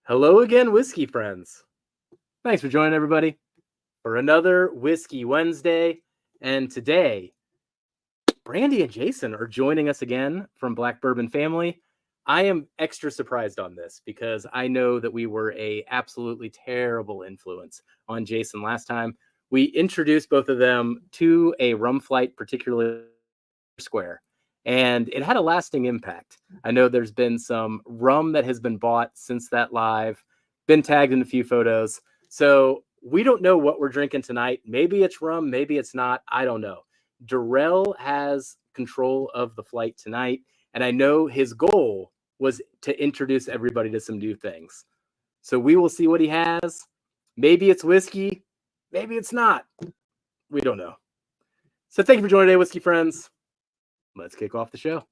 Hello again, whiskey friends. Thanks for joining everybody for another Whiskey Wednesday. And today, Brandy and Jason are joining us again from Black Bourbon Family. I am extra surprised on this because I know that we were a absolutely terrible influence on Jason last time. We introduced both of them to a rum flight, particularly Square, and it had a lasting impact. I know there's been some rum that has been bought since that live, been tagged in a few photos. So we don't know what we're drinking tonight. Maybe it's rum, maybe it's not. I don't know. Darrell has control of the flight tonight, and I know his goal was to introduce everybody to some new things. So we will see what he has. Maybe it's whiskey, maybe it's not. We don't know. So thank you for joining today, whiskey friends. Let's kick off the show.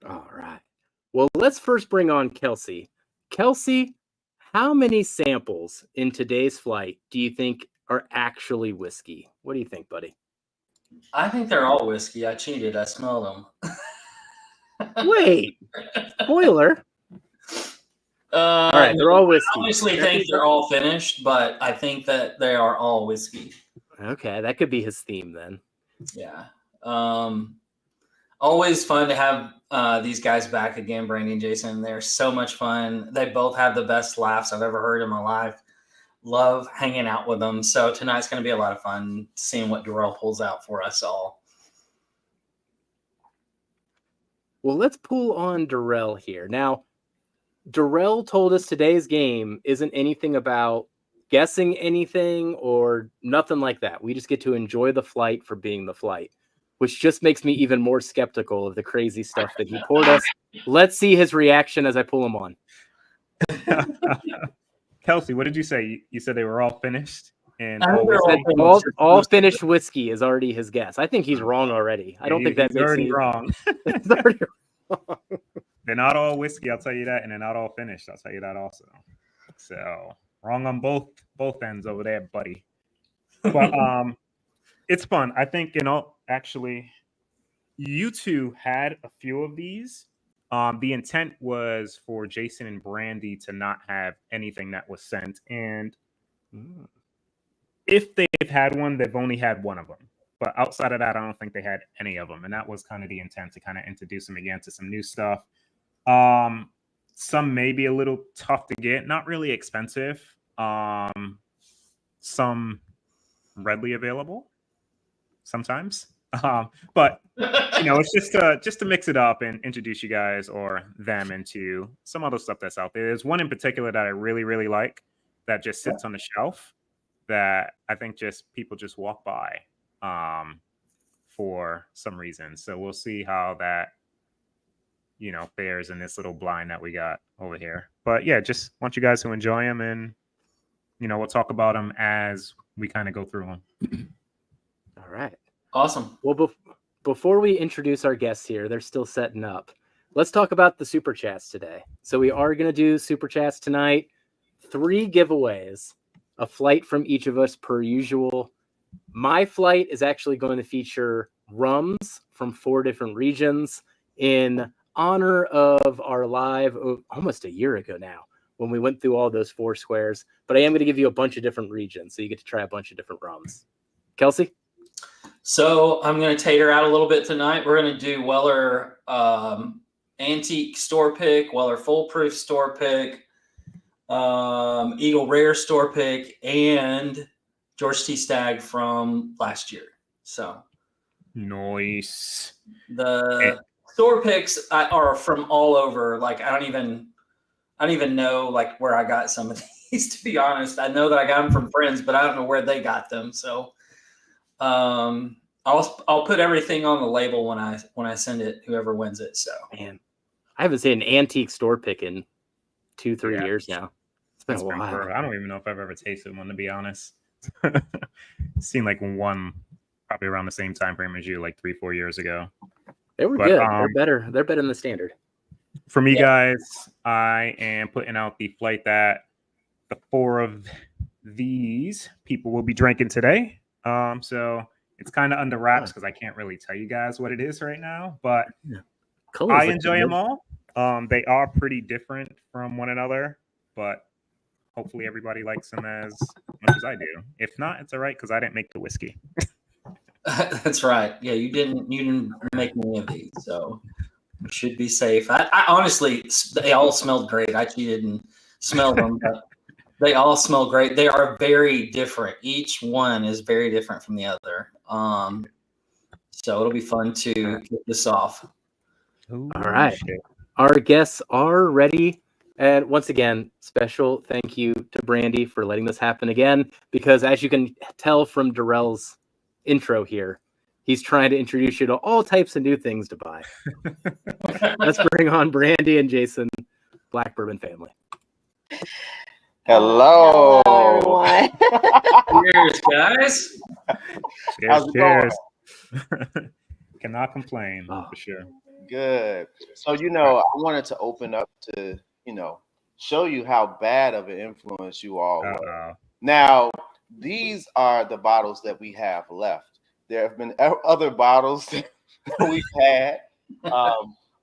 All right. Well, let's first bring on Kelsey. Kelsey, how many samples in today's flight do you think are actually whiskey? What do you think, buddy? I think they're all whiskey. I cheated. I smelled them. Wait, spoiler. All right, they're all whiskey. I honestly think they're all finished, but I think that they are all whiskey. Okay, that could be his theme then. Yeah. Always fun to have these guys back again, Brandy and Jason. They're so much fun. They both have the best laughs I've ever heard in my life. Love hanging out with them. So tonight's going to be a lot of fun seeing what Darrell pulls out for us all. Well, let's pull on Darrell here. Now, Darrell told us today's game isn't anything about guessing anything or nothing like that. We just get to enjoy the flight for being the flight, which just makes me even more skeptical of the crazy stuff that he poured us. Let's see his reaction as I pull him on. Kelsey, what did you say? You said they were all finished? And all finished whiskey is already his guess. I think he's wrong already. I don't think that's already wrong. It's already wrong. They're not all whiskey, I'll tell you that, and they're not all finished. I'll tell you that also. So wrong on both ends over there, buddy. But it's fun. I think, actually, you two had a few of these. The intent was for Jason and Brandy to not have anything that was sent. And if they've had one, they've only had one of them. But outside of that, I don't think they had any of them. And that was kind of the intent, to kind of introduce them again to some new stuff. Some may be a little tough to get, not really expensive. Some readily available sometimes. But it's just to mix it up and introduce you guys or them into some other stuff that's out there. There's one in particular that I really, really like that just sits on the shelf that I think people just walk by for some reason. So we'll see how that fares in this little blind that we got over here. But yeah, just want you guys to enjoy them, and we'll talk about them as we kind of go through them. All right. Awesome. Well, before we introduce our guests here, they're still setting up. Let's talk about the Super Chats today. So we are going to do Super Chats tonight. 3 giveaways, a flight from each of us per usual. My flight is actually going to feature rums from 4 different regions in honor of our live almost a year ago now when we went through all those 4 squares. But I am going to give you a bunch of different regions, so you get to try a bunch of different rums. Kelsey? So I'm going to tater out a little bit tonight. We're going to do Weller Antique Store Pick, Weller Full Proof Store Pick, Eagle Rare Store Pick, and George T. Stagg from last year. So nice. The store picks are from all over. Like I don't even know like where I got some of these, to be honest. I know that I got them from friends, but I don't know where they got them. So I'll put everything on the label when I send it, whoever wins it. So man, I haven't seen an antique store pick in 2-3 Yeah, years now. It's been a while. forever. I don't even know if I've ever tasted one, to be honest. Seen like one probably around the same time frame as you, like 3-4 years ago. They were But, good. They're better. They're better than the standard. For me, guys, I am putting out the flight that the 4 of these people will be drinking today. So it's kind of under wraps because I can't really tell you guys what it is right now, but I enjoy them all. They are pretty different from one another, but hopefully everybody likes them as much as I do. If not, it's all right because I didn't make the whiskey. That's right. Yeah, you didn't make any of these, so you should be safe. I honestly, they all smelled great. I cheated and smelled them, but they all smell great. They are very different. Each one is very different from the other. So it'll be fun to kick this off. All right. Our guests are ready. And once again, special thank you to Brandy for letting this happen again, because as you can tell from Darrell's intro here, he's trying to introduce you to all types of new things to buy. Let's bring on Brandy and Jason, Black Bourbon Family. Hello. Hello, everyone. Cheers, guys. Cheers. Cannot complain, for sure. Good. So, I wanted to open up to, show you how bad of an influence you all were. Now, these are the bottles that we have left. There have been other bottles that we've had,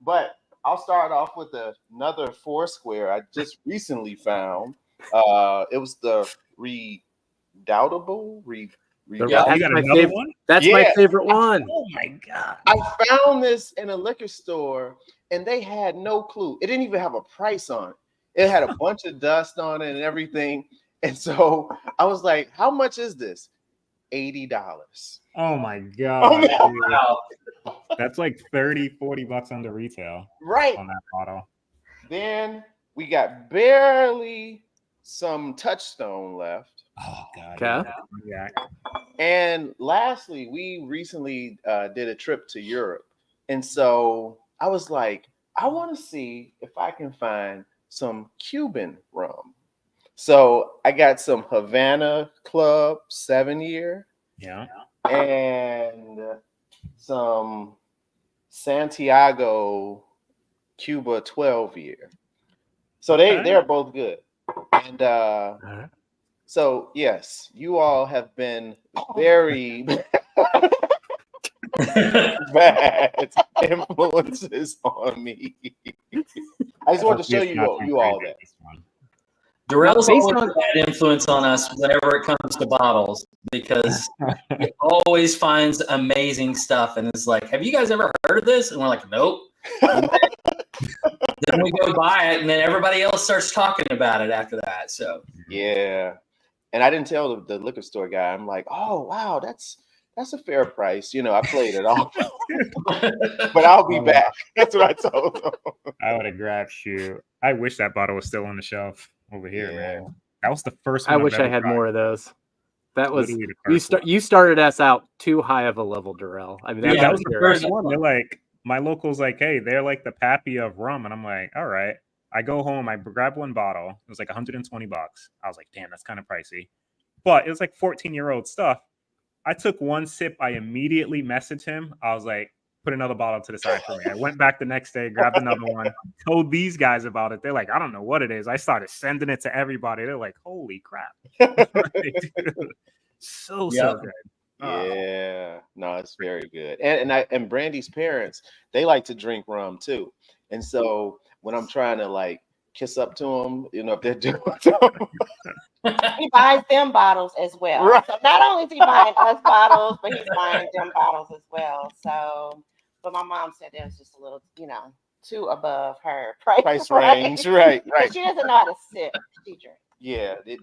but I'll start off with another Foursquare I just recently found. It was the Redoubtable. That's my favorite one. Oh my God. I found this in a liquor store and they had no clue. It didn't even have a price on it. It had a bunch of dust on it and everything. And so I was like, how much is this? $80. Oh my God. Wow. That's like $30-$40 under retail. Right. On that bottle. Then we got barely some Touchstone left. Oh God. Okay. Yeah. And lastly, we recently did a trip to Europe. And so I was like, I want to see if I can find some Cuban rum. So I got some Havana Club 7-year. Yeah. And some Santiago Cuba 12-year. So they're both good. And so yes, you all have been very bad influences on me. I just wanted to show you all that. Darrell's always a bad influence on us whenever it comes to bottles because he always finds amazing stuff and is like, have you guys ever heard of this? And we're like, nope. Then we go buy it and then everybody else starts talking about it after that. So yeah. And I didn't tell the liquor store guy. I'm like, oh wow, that's a fair price. I played it off. But I'll be back. That's what I told him. I would have grabbed you. I wish that bottle was still on the shelf over here, man. That was the first one. I wish I had more of those. That was you started us out too high of a level, Darrell. I mean, that was the first one. They're like, my local's like, hey, they're like the Pappy of rum, and I'm like, all right. I go home, I grab one bottle. It was like $120. I was like, damn, that's kind of pricey. But it was like 14-year-old stuff. I took one sip. I immediately messaged him. I was like, put another bottle to the side for me. I went back the next day, grabbed another one, told these guys about it. They're like, I don't know what it is. I started sending it to everybody. They're like, holy crap. So good. Yeah. No, it's very good. And Brandy's parents, they like to drink rum too. And so when I'm trying to like kiss up to them, if they're doing something. He buys them bottles as well. Right. So not only is he buying us bottles, but he's buying them bottles as well. So, but my mom said there's just a little, too above her price range. Right. She doesn't know how to sip. She drinks. Yeah, they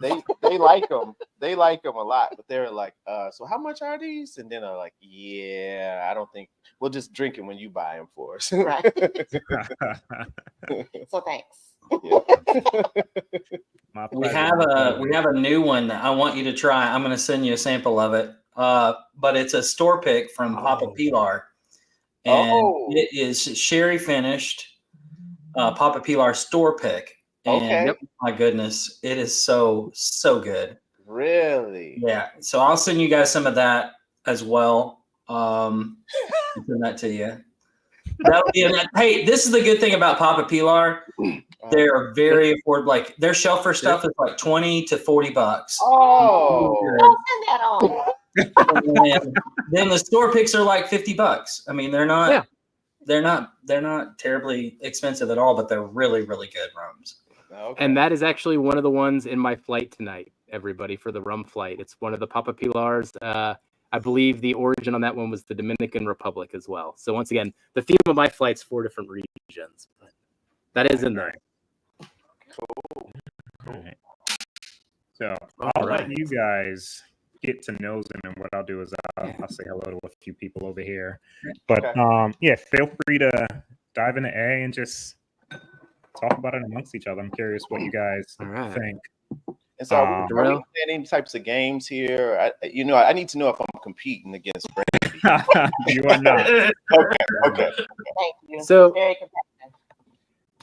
like them. They like them a lot, but they're like, so how much are these? And then they're like, yeah, I don't think we'll just drink them when you buy them for us. Right. So thanks. Yeah. We have a new one that I want you to try. I'm going to send you a sample of it. But it's a store pick from Papa Pilar, and it is sherry finished. Papa Pilar store pick. And Okay. my goodness, it is so good. Really? Yeah. So I'll send you guys some of that as well. I'll send that to you. That'll be hey, this is the good thing about Papa Pilar. They're very affordable. Like their shelfer stuff is like $20 to $40. Oh. Don't send that on. And then the store picks are like $50. I mean, they're not terribly expensive at all, but they're really, really good rums. Okay. And that is actually one of the ones in my flight tonight, everybody, for the rum flight. It's one of the Papa Pilars. I believe the origin on that one was the Dominican Republic as well. So once again, the theme of my flight's 4 different regions. But that is in there. Cool. All right. So All I'll right. let you guys get to know them, and what I'll do is I'll say hello to a few people over here. But yeah, feel free to dive into A and just talk about it amongst each other. I'm curious what you guys think. And so, are we playing any types of games here? I need to know if I'm competing against Brandy. You are not. Okay. Thank you. So, very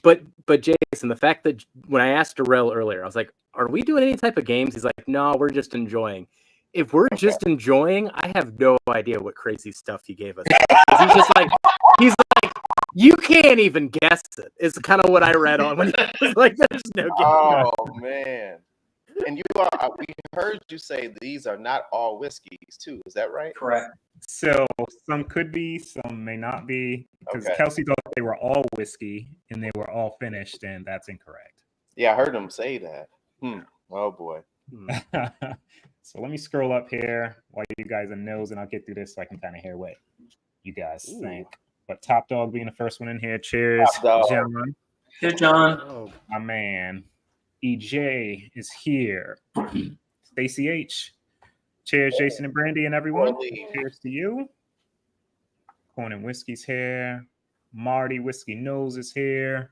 competitive. But Jason, the fact that when I asked Darrell earlier, I was like, "Are we doing any type of games?" He's like, "No, we're just enjoying." If we're just enjoying, I have no idea what crazy stuff he gave us. He's like, you can't even guess it. Is kind of what I read on when he was like, "There's no game." Oh man. And we heard you say these are not all whiskeys too. Is that right? Correct. So some could be, some may not be, because Kelsey thought they were all whiskey and they were all finished, and that's incorrect. Yeah, I heard him say that. Oh boy. So let me scroll up here while you guys are nosing. I'll get through this so I can kind of hear what you guys think. But Top Dog being the first one in here. Cheers, John. Here, John. My man. EJ is here. Stacy H. Cheers, Jason and Brandy and everyone. Cheers to you. Corn and Whiskey's here. Marty Whiskey Nose is here.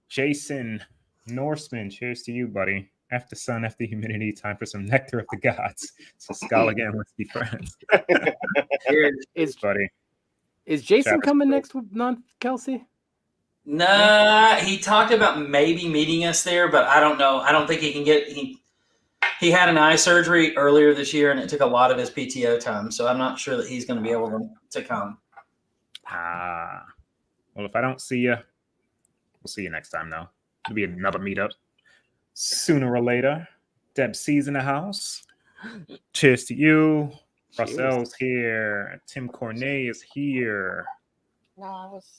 Jason Norseman. Cheers to you, buddy. After sun, after humidity, time for some nectar of the gods. So Skull again, Whiskey friends. Cheers, buddy. Is Jason coming next month, Kelsey? Nah, he talked about maybe meeting us there, but I don't know. I don't think he can get. He had an eye surgery earlier this year, and it took a lot of his PTO time. So I'm not sure that he's going to be able to come. Well, if I don't see you, we'll see you next time, though. It'll be another meetup sooner or later. Deb C's in the house. Cheers to you. Russell's here. Tim Cornet is here. No, I was.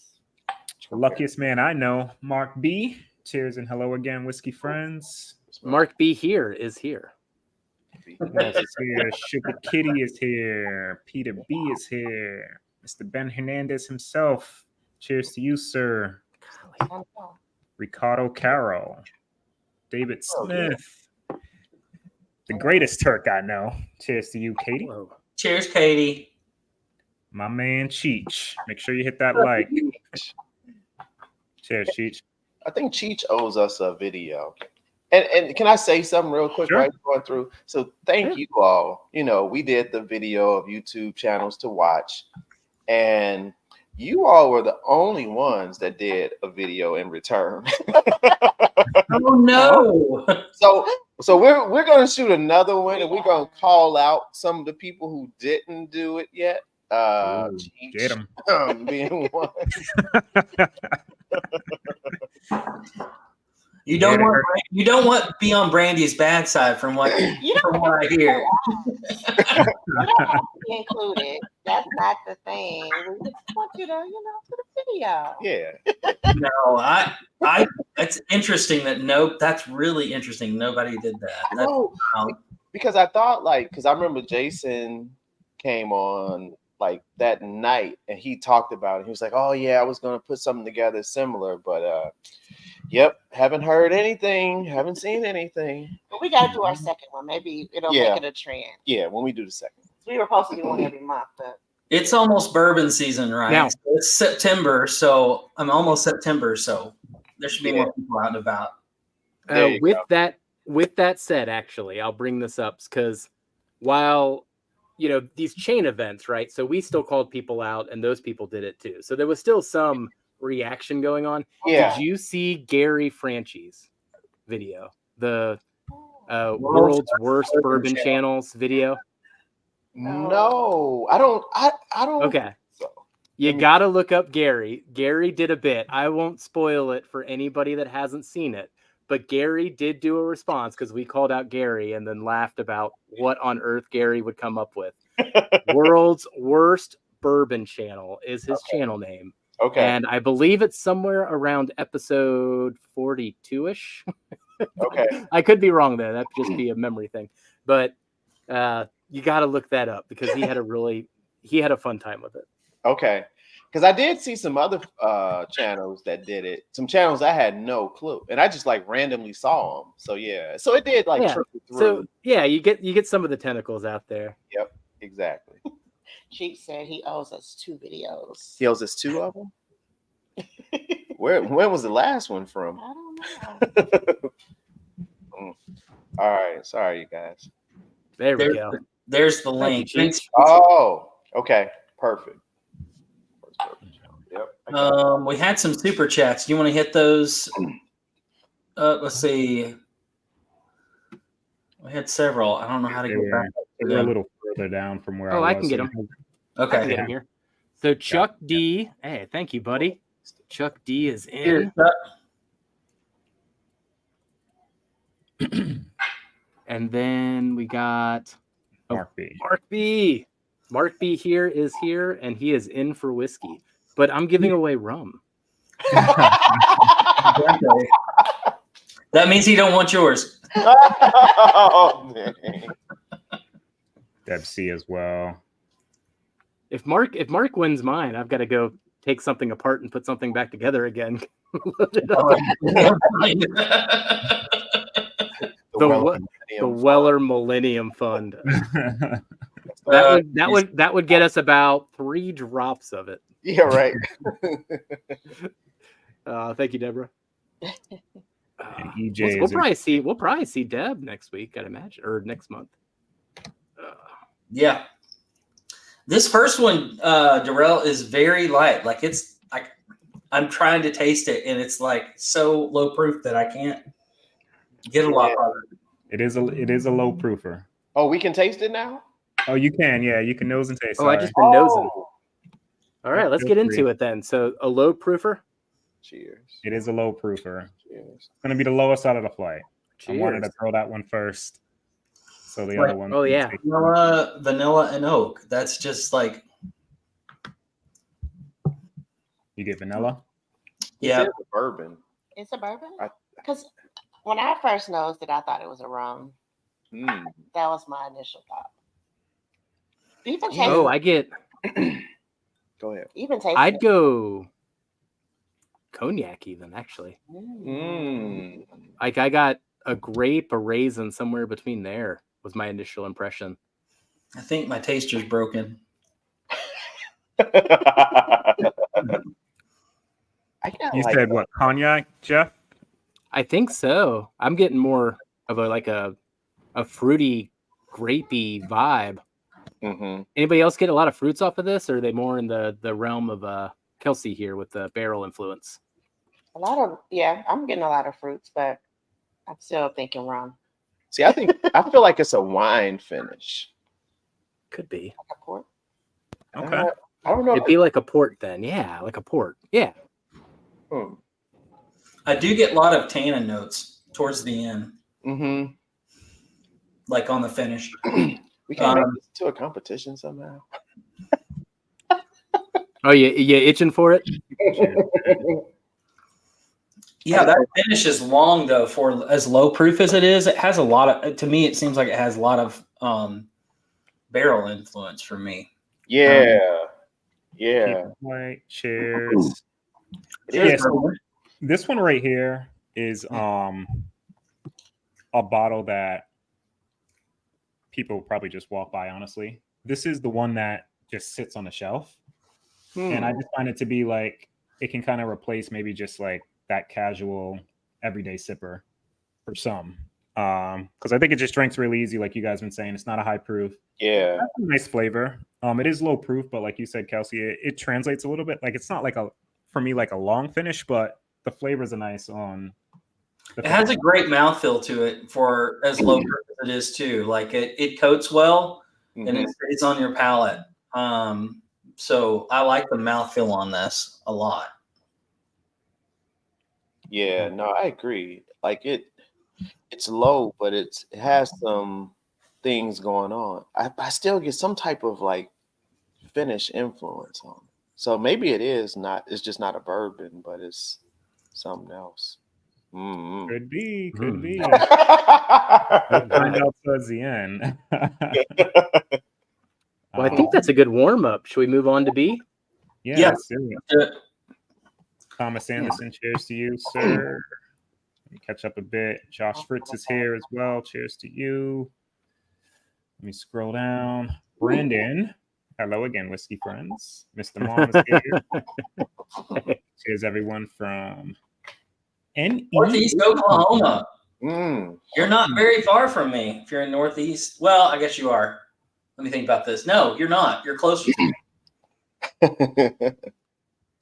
The luckiest man I know, Mark B. Cheers and hello again, whiskey friends. Mark B. is here. Who else is here? Sugar Kitty is here. Peter B. is here. Mr. Ben Hernandez himself. Cheers to you, sir. Ricardo Carroll. David Smith. The greatest Turk I know. Cheers to you, Katie. Whoa. Cheers, Katie. My man, Cheech. Make sure you hit that like. Cheers, Cheech. I think Cheech owes us a video. And can I say something real quick right going through? So thank you all. We did the video of YouTube channels to watch. And you all were the only ones that did a video in return. Oh no. So we're gonna shoot another one, and we're gonna call out some of the people who didn't do it yet. Get them. Being one. You don't want to be on Brandy's bad side from what I hear. You don't have to be included. That's not the thing. We just want you to, put a video. Yeah. No, it's interesting that's really interesting. Nobody did that. Because I thought because I remember Jason came on that night and he talked about it. He was like, "Oh yeah, I was gonna put something together similar, but yep, haven't heard anything, haven't seen anything." But we gotta do our second one. Maybe it'll make it a trend. Yeah, when we do the second. We were supposed to do one every month, but it's almost bourbon season, right? Now, so it's September, so I'm almost September, so there should be more people out and about. With that said, actually, I'll bring this up because while these chain events, right? So we still called people out, and those people did it too. So there was still some reaction going on. Yeah. Did you see Gary Franchi's video? The World's Worst Bourbon Channels video? No, I don't. I don't. Okay. So. You got to look up Gary. Gary did a bit. I won't spoil it for anybody that hasn't seen it. But Gary did do a response because we called out Gary and then laughed about what on earth Gary would come up with. World's Worst Bourbon Channel is his channel name. Okay. And I believe it's somewhere around episode 42-ish. Okay. I could be wrong there. That'd just be a memory thing. But you got to look that up because he had a fun time with it. Okay. Because I did see some other channels that did it. Some channels I had no clue, and I just like randomly saw them. So yeah, so it did like trickle through. So yeah, you get some of the tentacles out there. Yep, exactly. Chief said he owes us 2 videos. He owes us 2 of them. When was the last one from? I don't know. All right, sorry you guys. There we go. There's the link. Chief. Oh, okay, perfect. Yep. We had some super chats. Do you want to hit those? Let's see. We had several. I don't know how to get back to They're a them. little further down from where I was. I can get them. I can Okay. get them here. So Chuck D. Hey, thank you, buddy. Chuck D is Here's in. And then we got Mark B. Mark B. Mark B is here, and he is in for whiskey. But I'm giving away rum. That means he don't want yours. Oh, dang. Deb C as well. If Mark wins mine, I've got to go take something apart and put something back together again. The Weller Millennium Fund. That would get us about 3 drops of it. Yeah, right. Thank you, Deborah. And EJ We'll probably see Deb next week, I'd imagine, or next month. Yeah. This first one, Darrell, is very light. Like I'm trying to taste it, and it's like so low proof that I can't get a lot of it. It is a low proofer. Oh, we can taste it now? Oh, you can, yeah. You can nose and taste. Oh, I just been nosing. All right, let's get into it then. So a low proofer. Cheers. It is a low proofer. Cheers. It's gonna be the lowest out of the flight. Cheers. I wanted to throw that one first. So the other one. Oh yeah. Vanilla and oak. That's just like You get vanilla? yeah. It's a bourbon. It's a bourbon? Because when I first nosed it, I thought it was a rum. Mm. That was my initial thought. Even taste Oh, I get. Go ahead. even taste I'd it. go cognac even actually. Mm. Like I got a grape, a raisin, somewhere between there was my initial impression. I think my taster's broken. You said what? Cognac, Jeff? I think so. I'm getting more of a fruity, grapey vibe. Mm-hmm. Anybody else get a lot of fruits off of this, or are they more in the realm of Kelsey here with the barrel influence? I'm getting a lot of fruits, but I'm still thinking rum. See, I feel like it's a wine finish. Could be. Like a port. Okay. I don't know. It'd be like a port then. Yeah, like a port. Yeah. Hmm. I do get a lot of tannin notes towards the end, Mm-hmm. like on the finish. We can make this to a competition somehow. Oh, you itching for it? Yeah, that finish is long though. For as low proof as it is, it has a lot of. To me, it seems like it has a lot of barrel influence for me. Yeah. Yeah. Right. Cheers. Cheers, Yeah, so brother. this one right here is a bottle that people probably just walk by, honestly. This is the one that just sits on the shelf. And I just find it to be like it can kind of replace maybe just like that casual everyday sipper for some. Because I think it just drinks really easy, like you guys been saying. It's not a high proof. Yeah. Nice flavor. It is low proof, but like you said, Kelsey, it translates a little bit. Like it's not like a for me like a long finish, but the flavors are nice on. It has a great mouthfeel to it for as low proof as it is too. Like it coats well and it stays on your palate. So I like the mouthfeel on this a lot. Yeah, no, I agree. Like it's low, but it has some things going on. I still get some type of like finish influence on it. So maybe it's just not a bourbon, but it's something else. Mm-hmm. Could be. We'll find out towards the end. Well, I think that's a good warm up. Should we move on to B? Yeah. Let's do it. Thomas Anderson, cheers to you, sir. Let me catch up a bit. Josh Fritz is here as well. Cheers to you. Let me scroll down. Brandon. Hello again, whiskey friends. Mr. Mom is here. Cheers, everyone from Northeast Oklahoma. You're not very far from me if you're in Northeast. Well, I guess you are. Let me think about this. No, you're not. You're closer to me.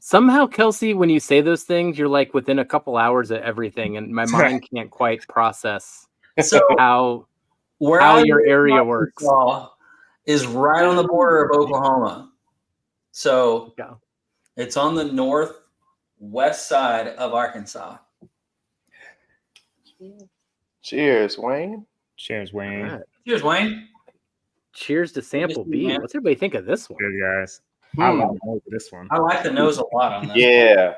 Somehow, Kelsey, when you say those things, you're like within a couple hours of everything, and my mind can't quite process how your area works. Is right on the border of Oklahoma. So it's on the northwest side of Arkansas. Cheers, Wayne. Cheers, Wayne. Right. Cheers, Wayne. Cheers to sample B. Man. What's everybody think of this one? Good, guys. I love this one. I like the nose a lot on this. Yeah.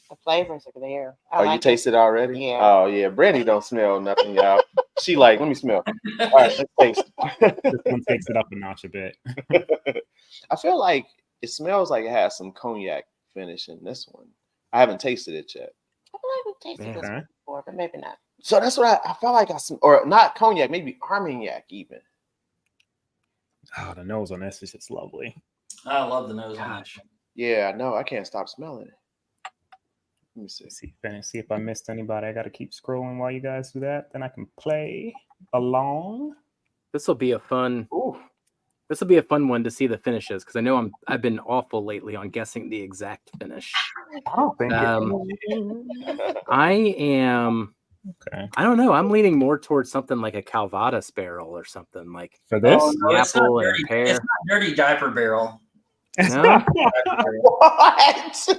The flavors are there. You tasted it already? Yeah. Oh, yeah. Brandy don't smell nothing, y'all. She like, let me smell. All right, let's taste. This one takes it up a notch a bit. I feel like it smells like it has some cognac finish in this one. I haven't tasted it yet. I feel like we've tasted this before, but maybe not. So that's what I felt like or not cognac, maybe Armagnac even. Oh, the nose on this is just lovely. I love the nose on this. Yeah, no, I can't stop smelling it. Let me see. See if I missed anybody. I got to keep scrolling while you guys do that. Then I can play along. This will be a fun. This will be a fun one to see the finishes because I know I've been awful lately on guessing the exact finish. I don't think I am. Okay. I don't know. I'm leaning more towards something like a Calvados barrel or something like for this. Apple and pear. It's not dirty diaper barrel. No. What?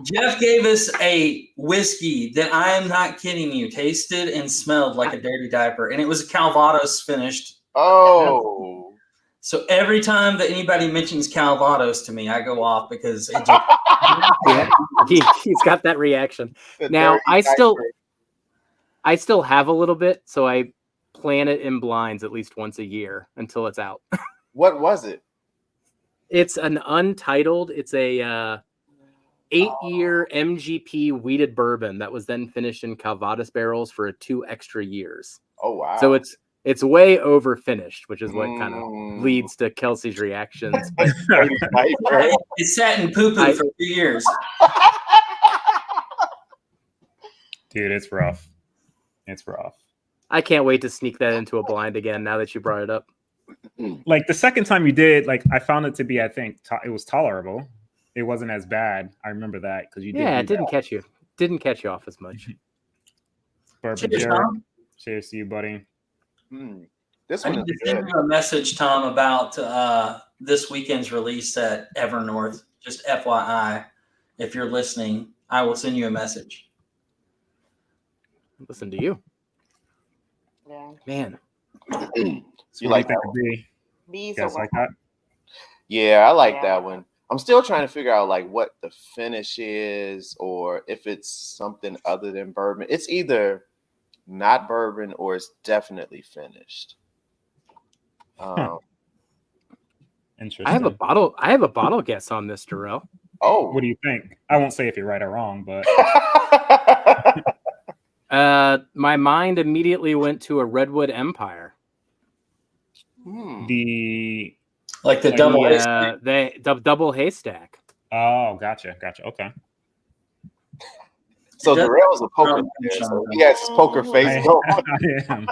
Jeff gave us a whiskey that I am not kidding you, tasted and smelled like a dirty diaper, and it was a Calvados finished. Oh. So every time that anybody mentions Calvados to me, I go off because it just he's got that reaction. Now I still have a little bit, so I plan it in blinds at least once a year until it's out. What was it? It's an untitled. It's a 8-year MGP wheated bourbon that was then finished in Calvados barrels for 2 extra years. Oh wow! So it's way over finished, which is what kind of leads to Kelsey's reactions. It sat in poo-poo for 2 years. Dude, it's rough. It's rough. I can't wait to sneak that into a blind again now that you brought it up. Like the second time you did, like I found it to be, I think it was tolerable. It wasn't as bad. I remember that because you did. Yeah, it didn't catch you. Didn't catch you off as much. Cheers, Tom. Cheers to you, buddy. This I one need to is send good. you a message, Tom, about this weekend's release at Evernorth. Just FYI, if you're listening, I will send you a message. Listen to you. Yeah. Man. You like that one? Bees Yes, are like that. Yeah, I like that one. I'm still trying to figure out like what the finish is, or if it's something other than bourbon. It's either not bourbon or it's definitely finished. Interesting. I have a bottle guess on this, Darrell. Oh, what do you think? I won't say if you're right or wrong, but my mind immediately went to a Redwood Empire. The double double haystack. Oh, gotcha. Okay. So Darrell's a poker player, so he has his poker face going. I am.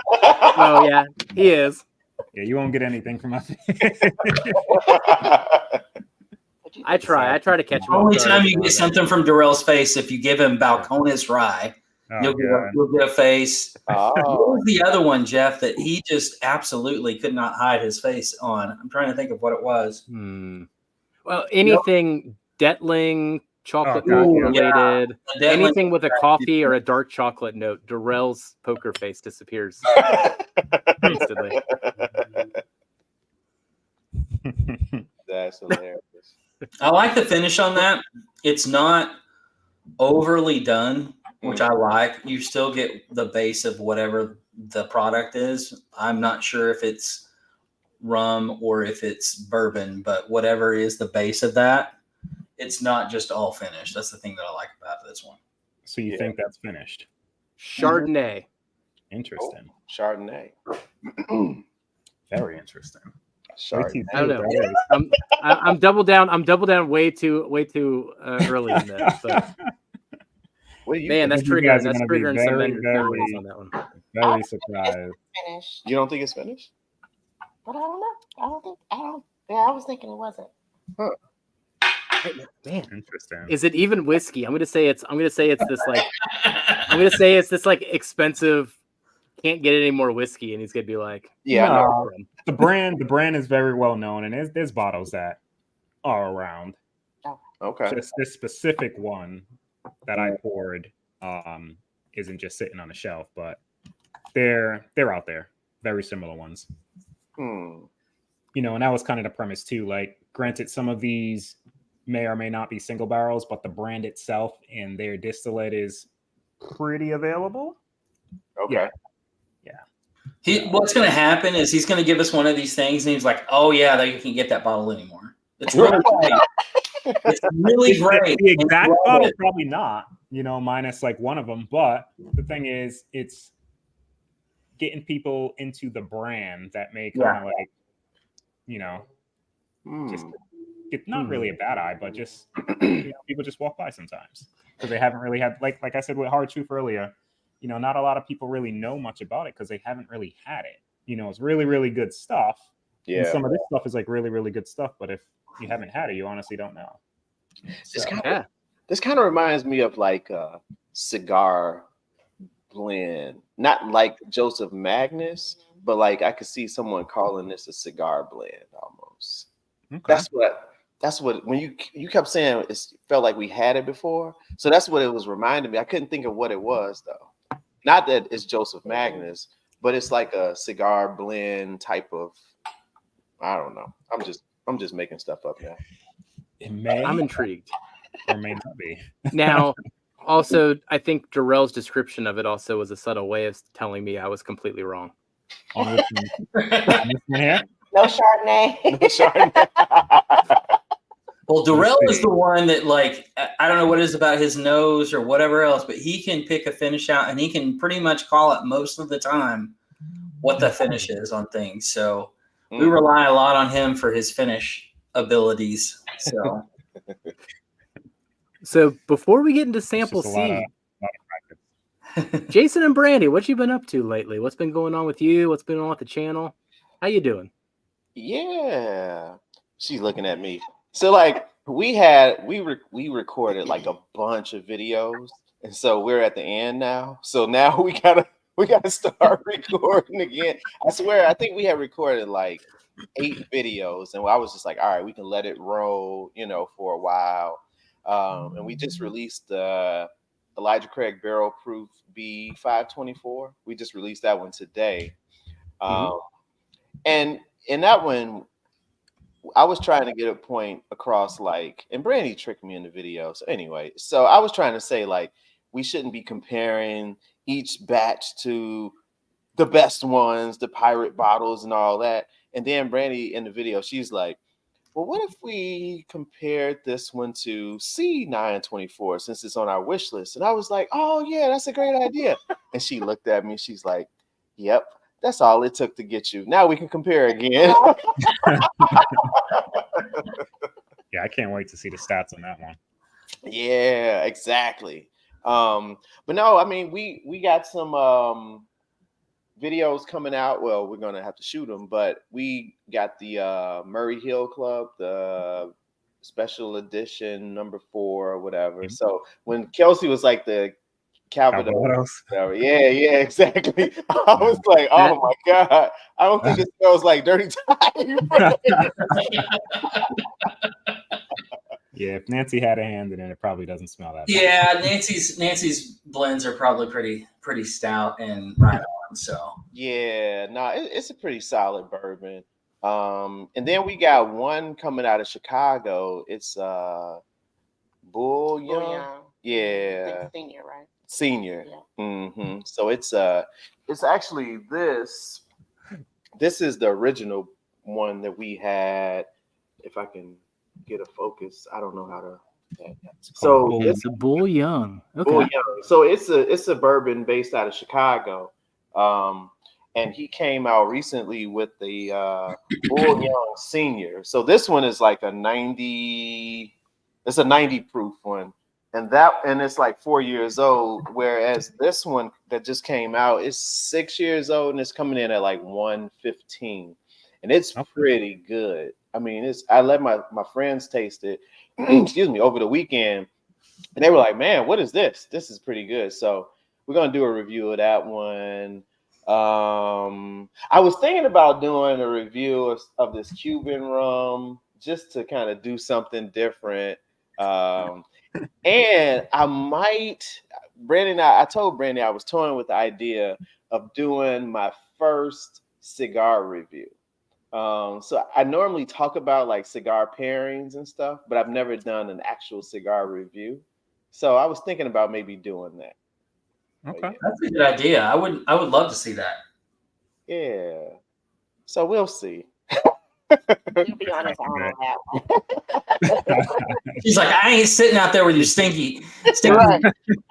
Oh yeah, he is. Yeah, you won't get anything from my face. I try to catch him. Only time you get something from Darrell's face if you give him Balcones rye. Oh, You'll get a face. Oh. What was the other one, Jeff, that he just absolutely could not hide his face on? I'm trying to think of what it was. Well, anything Detling, chocolate related, anything with a coffee or a dark chocolate note, Darrell's poker face disappears instantly. That's hilarious. I like the finish on that. It's not overly done, which I like. You still get the base of whatever the product is. I'm not sure if it's rum or if it's bourbon, but whatever is the base of that, it's not just all finished. That's the thing that I like about this one. So you think that's finished? Chardonnay. Interesting. Chardonnay. Very interesting. Chardonnay. I don't know. I'm double down. I'm double down way too early in this. But man, that's triggering. That's triggering some memories on that one. Very surprised. Finished. You don't think it's finished? But I don't know. Yeah, I was thinking it wasn't. Huh. Man, interesting. Is it even whiskey? I'm gonna say it's this like I'm gonna say it's this like expensive, can't get any more whiskey, and he's gonna be like, yeah. No, the brand is very well known, and there's bottles that are around. Okay. Just this specific one that I poured isn't just sitting on the shelf, but they're out there. Very similar ones. You know, and that was kind of the premise too. Like, granted, some of these may or may not be single barrels, but the brand itself and their distillate is pretty available. Okay. Yeah. What's going to happen is he's going to give us one of these things, and he's like, "Oh yeah, you can't get that bottle anymore." It's really great. It's really great. The exact bottle, probably not. You know, minus like one of them. But the thing is, it's getting people into the brand that may kind of like, you know, just it's not really a bad eye, but just people just walk by sometimes because they haven't really had like I said with Hard Truth earlier. You know, not a lot of people really know much about it because they haven't really had it. You know, it's really, really good stuff. Yeah. And some of this stuff is like really, really good stuff, but if you haven't had it, you honestly don't know. So, this kind of reminds me of like a cigar blend, not like Joseph Magnus, but like I could see someone calling this a cigar blend almost. Okay. That's what when you kept saying it felt like we had it before, so that's what it was reminding me. I couldn't think of what it was though. Not that it's Joseph Magnus, but it's like a cigar blend type of. I don't know. I'm just making stuff up now. It may. I'm intrigued. Or may not be. Now, also, I think Darrell's description of it also was a subtle way of telling me I was completely wrong. No Chardonnay. No Chardonnay. Well, Darrell is the one that, like, I don't know what it is about his nose or whatever else, but he can pick a finish out, and he can pretty much call it most of the time what the finish is on things. So we rely a lot on him for his finish abilities. So before we get into sample C, Jason and Brandy, what you been up to lately? What's been going on with you? What's been on with the channel? How you doing? Yeah, she's looking at me. So like we recorded like a bunch of videos, and so we're at the end now. So now we gotta start recording again. I swear, I think we had recorded like 8 videos, and I was just like, all right, we can let it roll, you know, for a while. And we just released the Elijah Craig Barrel Proof B524. We just released that one today. And in that one, I was trying to get a point across, like, and Brandy tricked me in the video. So anyway, so I was trying to say, like, we shouldn't be comparing each batch to the best ones, the pirate bottles and all that. And then Brandy in the video, she's like, well, what if we compared this one to C924 since it's on our wish list? And I was like, oh yeah, that's a great idea. And she looked at me, she's like, yep, that's all it took to get you. Now we can compare again. Yeah, I can't wait to see the stats on that one. Yeah, exactly. But no, I mean, we got some videos coming out. Well, we're gonna have to shoot them, but we got the Murray Hill Club, the special edition number 4 or whatever. So when Kelsey was like the Calvados, whatever, yeah, exactly. I was like, oh my God, I don't think it smells like dirty type. Yeah, if Nancy had a hand in it, it probably doesn't smell that bad. Yeah, Nancy's blends are probably pretty stout and right on. So yeah, no, it's a pretty solid bourbon. And then we got one coming out of Chicago. It's Bull Young. Yeah, Senior, right? Senior. Yeah. So it's actually this. This is the original one that we had. If I can get a focus, I don't know how to. So it's a Bull Young. Okay. Bull Young. So it's a bourbon based out of Chicago. And he came out recently with the Bull Young Senior. So this one is like a 90. It's a 90 proof one, and it's like 4 years old. Whereas this one that just came out is 6 years old, and it's coming in at like 115, and it's pretty good. I mean, I let my friends taste it, excuse me, over the weekend, and they were like, "Man, what is this? This is pretty good." So we're gonna do a review of that one. I was thinking about doing a review of this Cuban rum just to kind of do something different. And I might, Brandy, I told Brandy I was toying with the idea of doing my first cigar review. So I normally talk about like cigar pairings and stuff, but I've never done an actual cigar review. So I was thinking about maybe doing that. Okay, that's a good idea. I would love to see that. Yeah. So we'll see. You'll be on his own on that one. She's like, I ain't sitting out there with your stinky. Right.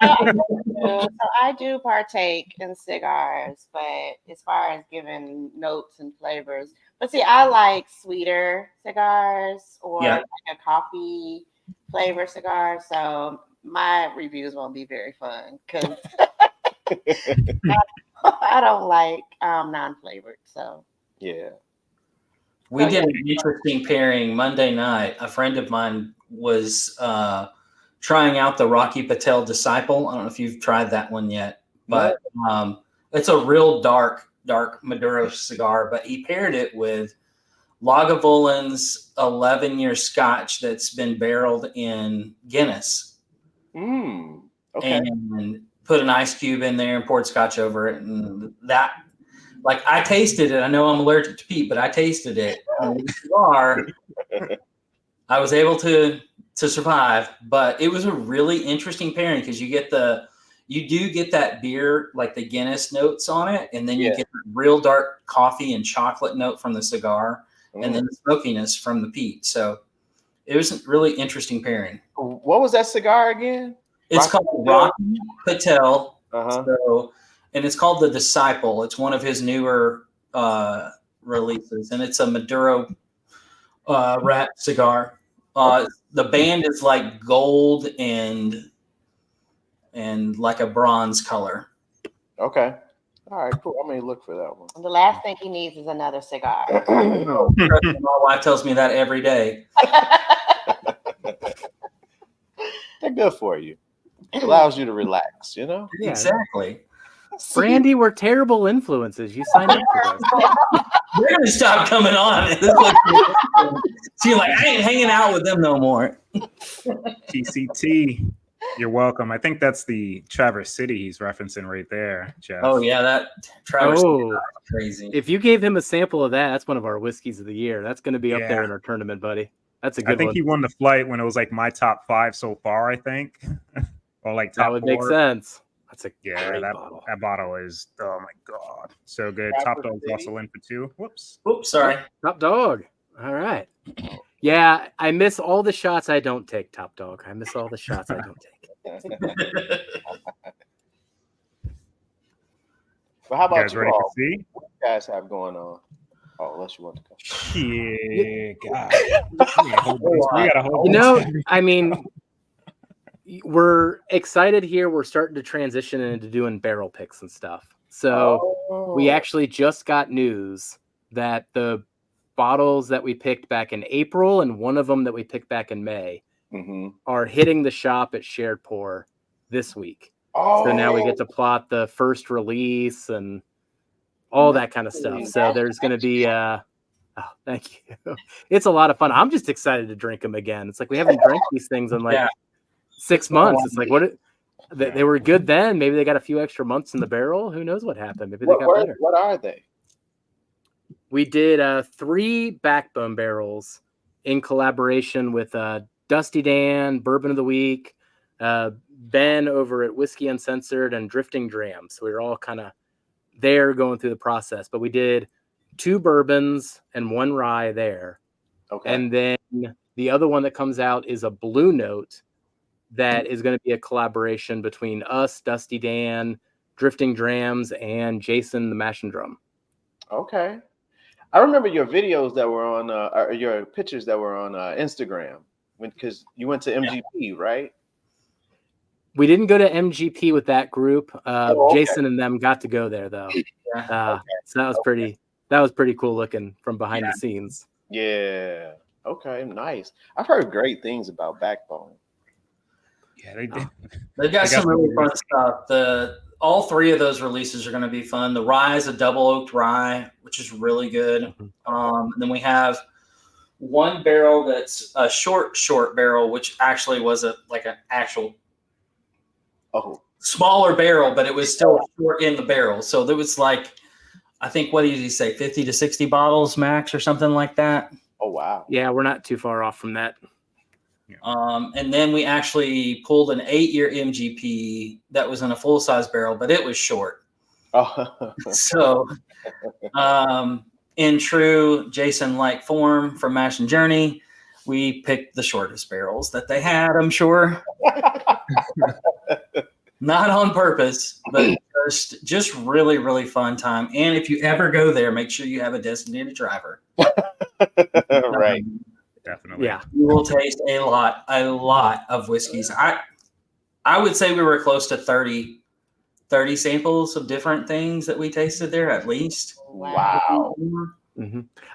So I do partake in cigars, but as far as giving notes and flavors, but see, I like sweeter cigars or like a coffee flavor cigar. So my reviews won't be very fun because I don't like non-flavored. So yeah. We did an interesting pairing Monday night. A friend of mine was trying out the Rocky Patel Disciple. I don't know if you've tried that one yet, but it's a real dark Maduro cigar. But he paired it with Lagavulin 11-year Scotch that's been barreled in Guinness. Okay. And put an ice cube in there and poured Scotch over it, and that. Like I tasted it. I know I'm allergic to peat, but I tasted it. The cigar, I was able to survive, but it was a really interesting pairing because you do get that beer, like the Guinness notes on it, and then you get the real dark coffee and chocolate note from the cigar, and then the smokiness from the peat. So it was a really interesting pairing. What was that cigar again? It's called Rocky Patel. So. And it's called The Disciple. It's one of his newer releases, and it's a Maduro wrapped cigar. The band is like gold and like a bronze color. Okay. All right, cool. I may look for that one. The last thing he needs is another cigar. My wife tells me that every day. They're good for you. It allows you to relax, you know? Yeah, exactly. Brandy, we're terrible influences. You signed up for this. They're gonna stop coming on. So you're like, I ain't hanging out with them no more. TCT, you're welcome. I think that's the Traverse City he's referencing right there, Jeff. Oh yeah, that Traverse City is crazy. If you gave him a sample of that, that's one of our whiskeys of the year. That's going to be up there in our tournament, buddy. That's a good one. I think he won the flight when it was like my top 5 so far, I think. Or like top 4. That would make sense. That's a great bottle. That bottle is, oh my God, so good. Top Dog's also in for 2. Whoops, sorry. Top Dog. All right. Yeah, I miss all the shots I don't take, Top Dog. I miss all the shots I don't take. Well, how about you ready all? to see? What do you guys have going on? Oh, unless you want to go. Yeah, God. We got a whole I mean, we're excited here. We're starting to transition into doing barrel picks and stuff. So we actually just got news that the bottles that we picked back in April and one of them that we picked back in May are hitting the shop at Shared Pour this week. Oh, so now we get to plot the first release and all that kind of stuff. So there's going to be thank you. It's a lot of fun. I'm just excited to drink them again. It's like we haven't drank these things in like 6 months. It's like they were good then. Maybe they got a few extra months in the barrel. Who knows what happened? Maybe they got better. What are they? We did 3 backbone barrels in collaboration with Dusty Dan, Bourbon of the Week, Ben over at Whiskey Uncensored, and Drifting Dram. So we were all kind of there going through the process. But we did 2 bourbons and 1 rye there. Okay. And then the other one that comes out is a Blue Note that is going to be a collaboration between us, Dusty Dan, Drifting Drams, and Jason the Mash and Drum. Okay. I remember your videos that were on, or your pictures that were on Instagram, because you went to MGP, right? We didn't go to MGP with that group. Jason and them got to go there though. So that was pretty cool looking from behind the scenes. Yeah. Okay. Nice. I've heard great things about Backbone. Yeah, they did. They've got some really fun stuff. All 3 of those releases are going to be fun. The rye is a double oaked rye, which is really good. And then we have 1 barrel that's a short barrel, which actually was an actual smaller barrel, but it was still short in the barrel. So there was like, I think, what did he say, 50 to 60 bottles max or something like that? Oh, wow. Yeah, we're not too far off from that. And then we actually pulled an 8-year MGP that was in a full-size barrel, but it was short. So in true Jason-like form from Mash and Journey, we picked the shortest barrels that they had, I'm sure. Not on purpose, but just really, really fun time. And if you ever go there, make sure you have a designated driver. Right. Definitely. Yeah. You will taste a lot of whiskeys. I would say we were close to 30 samples of different things that we tasted there at least. Wow.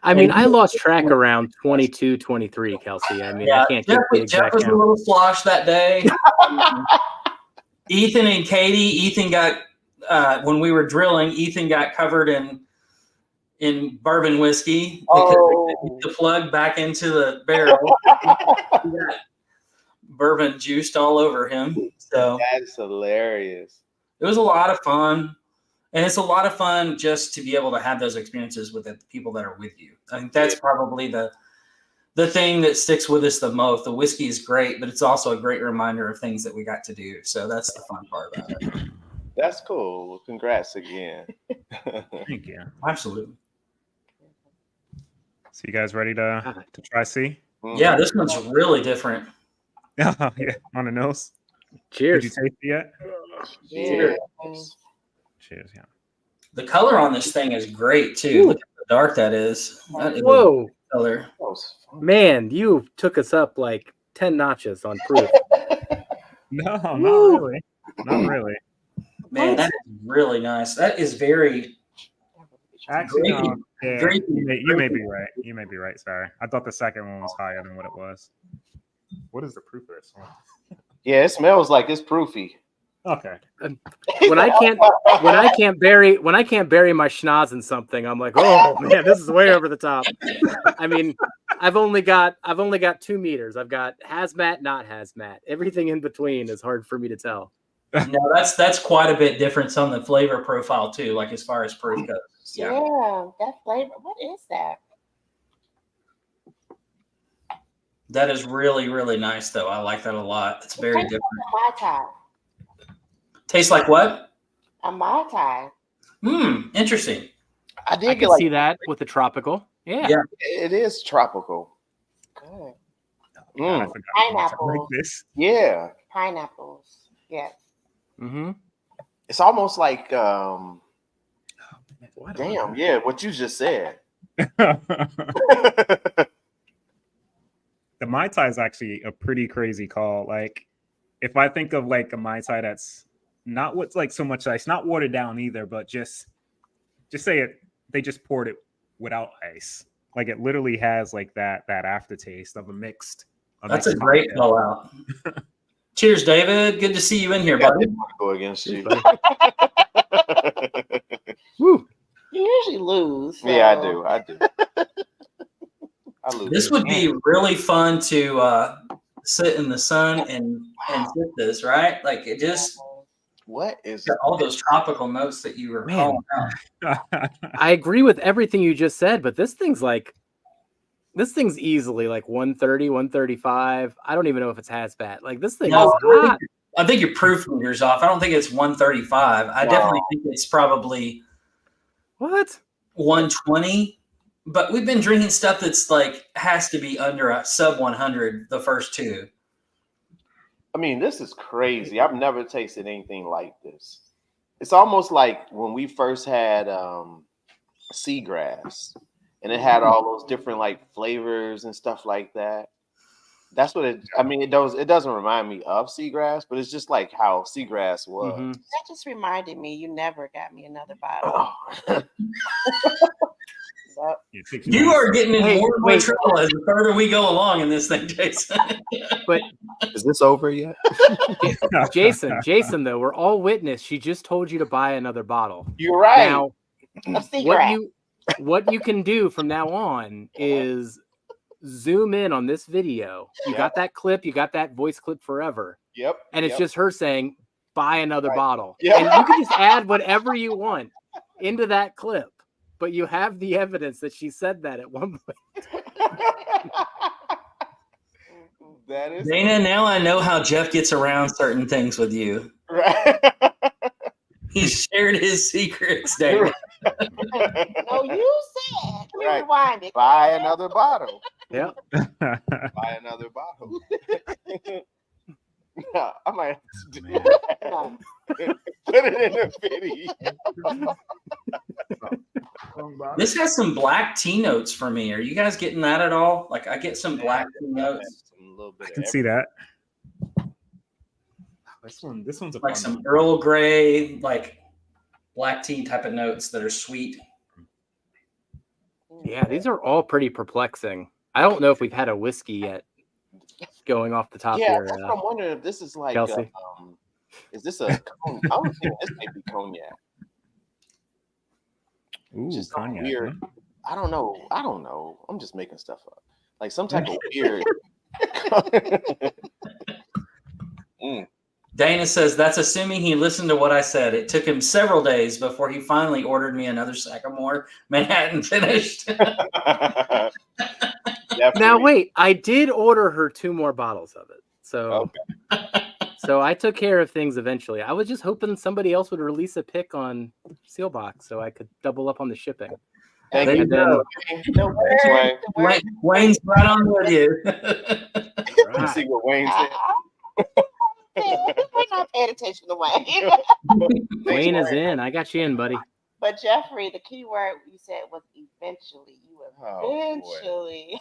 I mean, I lost track around 22, 23, Kelsey. I mean, I can't get the exact Jeff was count. a little sloshed that day. Ethan and Katie, Ethan got, when we were drilling, Ethan got covered in bourbon whiskey because they the plug back into the barrel. He got bourbon juiced all over him. So that's hilarious. It was a lot of fun. And it's a lot of fun just to be able to have those experiences with the people that are with you. I think that's probably the thing that sticks with us the most. The whiskey is great, but it's also a great reminder of things that we got to do. So that's the fun part about it. That's cool. Well, congrats again. Thank you. Absolutely. So you guys ready to try C? Yeah, this one's really different. Yeah, on the nose. Cheers. Did you taste it yet? Cheers. Cheers, yeah. The color on this thing is great too. Look at how dark that is. That is Whoa. Color. Man, you took us up like 10 notches on proof. No, not really. Not really. Man, that is really nice. That is very Actually, grapey. You may be right. You may be right. Sorry. I thought the second one was higher than what it was. What is the proof of this one? Yeah, it smells like it's proofy. Okay. When I can't bury my schnoz in something, I'm like, oh man, this is way over the top. I mean, I've only got 2 meters. I've got hazmat, not hazmat. Everything in between is hard for me to tell. No, that's quite a bit different on the flavor profile too, like as far as proof goes. Yeah, that flavor. What is that? That is really, really nice though. I like that a lot. It's very different. Mai Tai. Tastes like what? A Mai Tai. Interesting. I did I can see that with the tropical. Yeah. It is tropical. Good. Pineapple. Like this. Yeah. Pineapples. Yeah. It's almost like damn, what you just said. The Mai Tai is actually a pretty crazy call. Like, if I think of like a Mai Tai that's not what's like so much ice, not watered down either, but just say it, they just poured it without ice. Like it literally has like that aftertaste of a mixed. That's a great call out. Cheers, David. Good to see you in here, I buddy. didn't want to go against you. Woo. You usually lose. So. Yeah, I do. I lose. This would be really fun to sit in the sun and sip this, right? Like it just what is all those tropical notes that you were calling out. I agree with everything you just said, but this thing's easily like 130, 135. I don't even know if it's hazmat. Like this thing is hot. I think your proof meter's off. I don't think it's 135. I definitely think it's probably what 120. But we've been drinking stuff that's like has to be under a sub 100 the first two. I mean, this is crazy. I've never tasted anything like this. It's almost like when we first had seagrass, and it had all those different like flavors and stuff like that. That's what it. I mean, it doesn't remind me of seagrass, but it's just like how seagrass was. Mm-hmm. That just reminded me. You never got me another bottle. You are getting in more and more trouble as the further we go along in this thing, Jason. But is this over yet? Jason, though, we're all witness. She just told you to buy another bottle. You're right. Now, what you can do from now on is zoom in on this video. You got that clip. You got that voice clip forever. Yep. And it's just her saying, buy another bottle. Yep. And you can just add whatever you want into that clip. But you have the evidence that she said that at one point. That is Dana, now I know how Jeff gets around certain things with you. right. He shared his secrets, Dana. No, you said. Let me rewind it. Buy another bottle. Yeah. Buy another bottle. Yeah, I might have to do that. Put it in the video. This has some black tea notes for me. Are you guys getting that at all? Like I get some black tea notes. I can see that. This one's a like some Earl Grey, like black tea type of notes that are sweet. Yeah, these are all pretty perplexing. I don't know if we've had a whiskey yet. Going off the top here. That's what I'm wondering if this is like Kelsey. Is this a cognac? I would think this may be cognac. Ooh, just cognac. Weird. I don't know. I'm just making stuff up. Like some type of weird. Dana says that's assuming he listened to what I said. It took him several days before he finally ordered me another Sagamore Manhattan finished. Now wait, I did order her 2 more bottles of it. So so I took care of things eventually. I was just hoping somebody else would release a pick on Sealbox so I could double up on the shipping. Thank you. Wayne's right on with you. Let's see what Wayne said. We're not paying attention to Wayne. Wayne is in. I got you in, buddy. But Jeffrey, the key word you said was eventually. You eventually.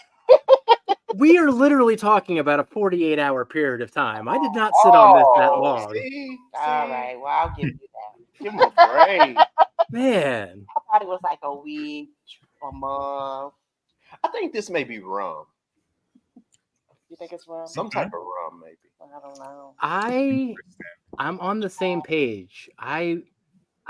We are literally talking about a 48-hour period of time. I did not sit on this that long. See? All right. Well, I'll give you that. Give him a break. Man. I thought it was like a week, a month. I think this may be rum. You think it's rum? Some type of rum, maybe. I don't know. I'm on the same page. I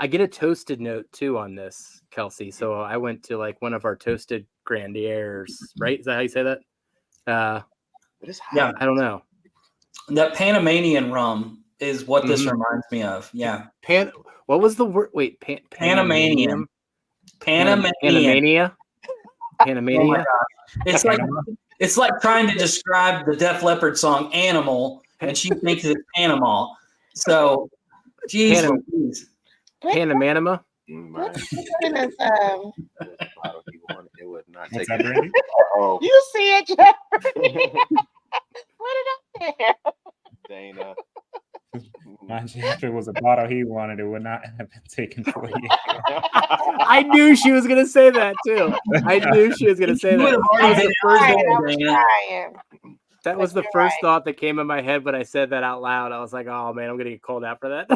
get a toasted note too on this, Kelsey. So I went to like one of our toasted grandiers, right? Is that how you say that? Yeah, I don't know. That Panamanian rum is what this reminds me of. Yeah. What was the word? Wait, Panamanian. Panamania. Panamania. Oh it's like trying to describe the Def Leppard song "Animal," and she thinks it's Panama. So, geez, Panama. Oh, you see it, Jeffrey? Put it up there. Dana. Mind you, if it was a bottle he wanted, it would not have been taken for you. I knew she was gonna say that too. I knew she was gonna say that. That was the first thought that came in my head when I said that out loud. I was like, "Oh man, I'm gonna get called out for that."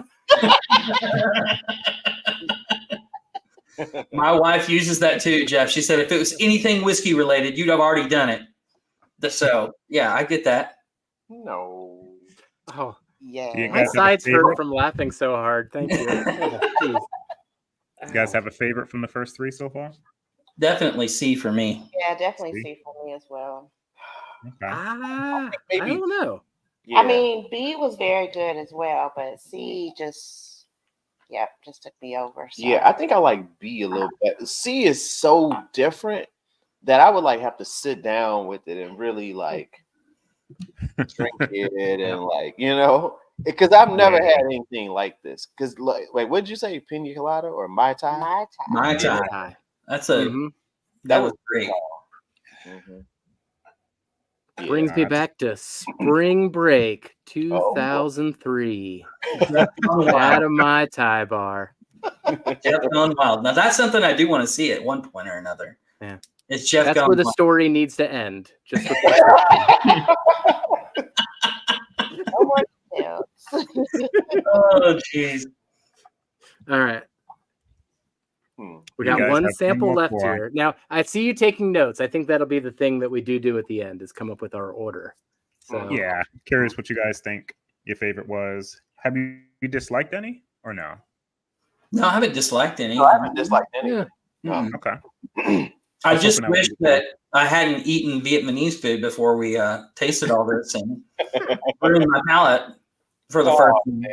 My wife uses that too, Jeff. She said if it was anything whiskey related, you'd have already done it. So yeah, I get that. No. Oh, Yeah. You my guys have a sides hurt favorite? from laughing so hard. Thank you. Oh, jeez. You guys have a favorite from the first three so far? Definitely C for me. Yeah, definitely See? C for me as well. Okay. I Maybe. don't know. Yeah. I mean, B was very good as well, but C just took me over. So. Yeah, I think I like B a little bit. C is so different that I would like have to sit down with it and really like drink it and like, you know, because I've never had anything like this. Because like, wait, what did you say, pina colada or Mai Tai? My time. My time. Hi. That's a Mhm. that was great. Mhm. Brings me That's- back to spring break 2003. Jeff Gone At Wild. a Mai Tai bar. Jeff Gone Wild. Now that's something I do want to see at one point or another. Yeah. It's Jeff That's Gone where the Wild. story needs to end. Just with No more details. Oh jeez. All right. Hmm. We You got guys one have sample more left for- here. Now, I see you taking notes. I think that'll be the thing that we do at the end is come up with our order. So Yeah. Curious what you guys think your favorite was. Have you disliked any or no? No, I haven't disliked any. No, I haven't disliked anything. Mm. Okay. I was just hoping that wish would be that I hadn't eaten Vietnamese food before we tasted all this and ruined my palate for the first one.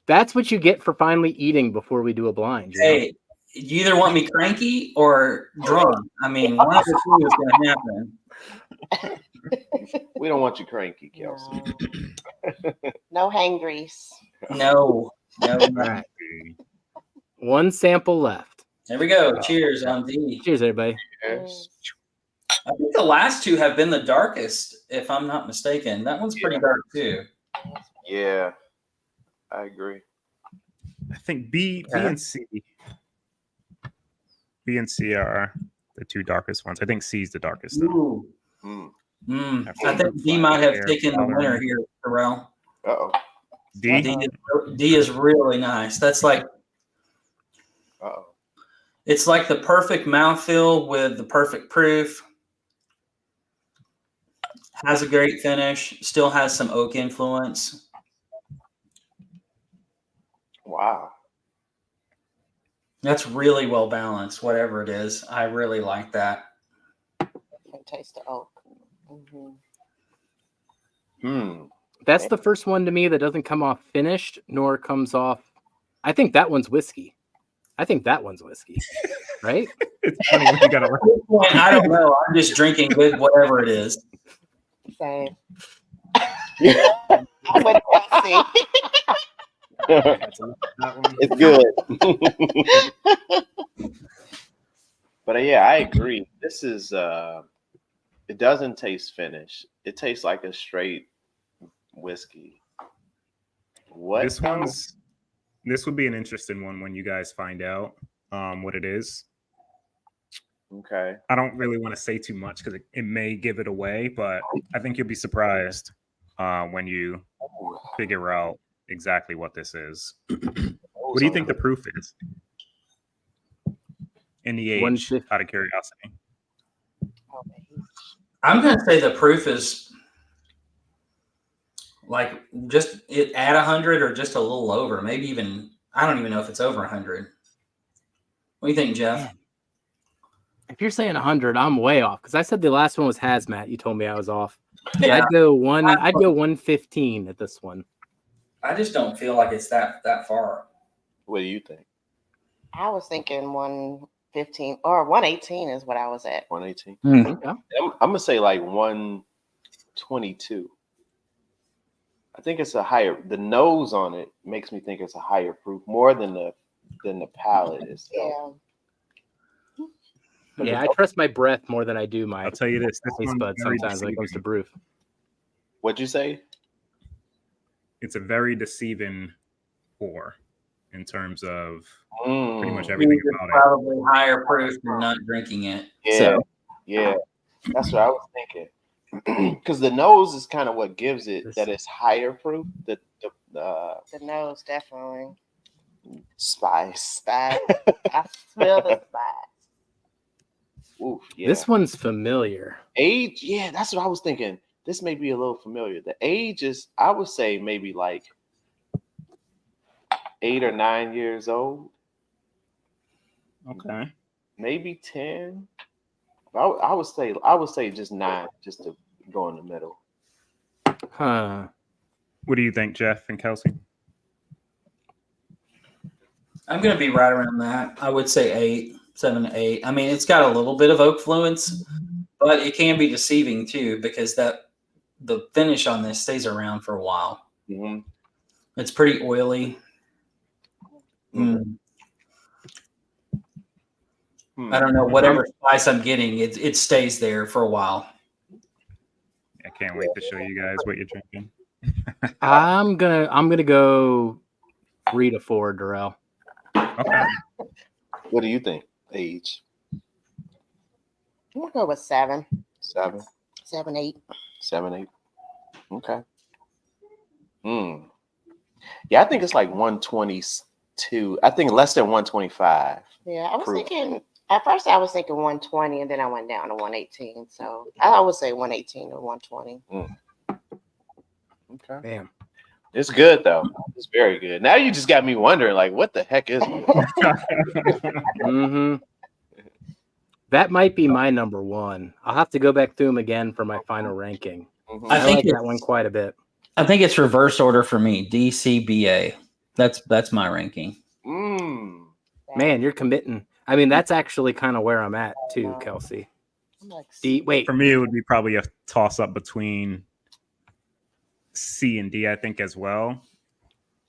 that's what you get for finally eating before we do a blind. You know? Hey, you either want me cranky or drunk. I mean, one of the two is going to happen. We don't want you cranky, Kelsey. No hangries. No. All right. One sample left. There we go. Cheers on D. Cheers, everybody. Yes. I think the last two have been the darkest, if I'm not mistaken. That one's pretty dark too. Yeah, I agree. I think B and C. B and C are the two darkest ones. I think C is the darkest. Though. Mm. I think D might have taken the winner here, Terrell. Uh-oh. D is really nice. That's like Uh-oh. it's like the perfect mouthfeel with the perfect proof. Has a great finish. Still has some oak influence. Wow. That's really well balanced, whatever it is. I really like that. I can taste the oak. That's the first one to me that doesn't come off finished nor comes off. I think that one's whiskey. Right? It's funny when you got to. I don't know. I'm just drinking with whatever it is. Same. I went across C. It's good. But yeah, I agree. This is it doesn't taste finished. It tastes like a straight whiskey. What? This would be an interesting one when you guys find out what it is. Okay. I don't really want to say too much because it may give it away, but I think you'll be surprised when you figure out exactly what this is. What do you think the proof is? In the age, 150. out of curiosity. I'm going to say the proof is like just at 100 or just a little over. Maybe even, I don't even know if it's over 100. What do you think, Jeff? Man. If you're saying 100, I'm way off because I said the last one was hazmat. You told me I was off. Yeah. I'd go 115 at this one. I just don't feel like it's that far. What do you think? I was thinking 115 or 118 is what I was at. 118. Okay. I'm gonna say like 122. I think it's a higher. The nose on it makes me think it's a higher proof more than the palate itself. Yeah, I trust my breath more than I do my I'll tell you this. This taste one's buds very sometimes when it comes to deceiving. proof. What'd you say? It's a very deceiving pour in terms of pretty much Mm, everything It's about it. probably higher proof than not drinking it. yeah, So, yeah. That's what I was thinking. Because the nose is kind of what gives it that it's higher proof. The nose, definitely. Spice. I smell the spice. Ooh, yeah. This one's familiar. Age, yeah, that's what I was thinking. This may be a little familiar. The age is, I would say, maybe like 8 or 9 years old. Okay. Maybe 10. I would say just 9, just to go in the middle. Huh. What do you think, Jeff and Kelsey? I'm going to be right around that. I would say 8, 7 to 8. I mean, it's got a little bit of oak fluence, but it can be deceiving too because the finish on this stays around for a while. Mm-hmm. It's pretty oily. Mm-hmm. I don't know, whatever spice I'm getting, it stays there for a while. I can't wait to show you guys what you're drinking. I'm gonna go 3 to 4, Darrell. Okay. What do you think? Age? I'm gonna go with 7. 7, 7, 8. 7, 8. Okay. Yeah, I think it's like 122. I think less than 125. Yeah, I was Proof. thinking at first I was thinking 120 and then I went down to 118. So I would say 118 or 120. Okay. Damn. It's good though. It's very good. Now you just got me wondering, like, what the heck is it? Mm-hmm. That might be my number 1. I'll have to go back through them again for my final ranking. Mhm. I I think like it's- that one quite a bit. I think it's reverse order for me. DCBA. That's my ranking. Man, you're committing. I mean, that's actually kind of where I'm at too, Kelsey. I'm like, Wait. For me, it would be probably a toss up between C and D, I think, as well.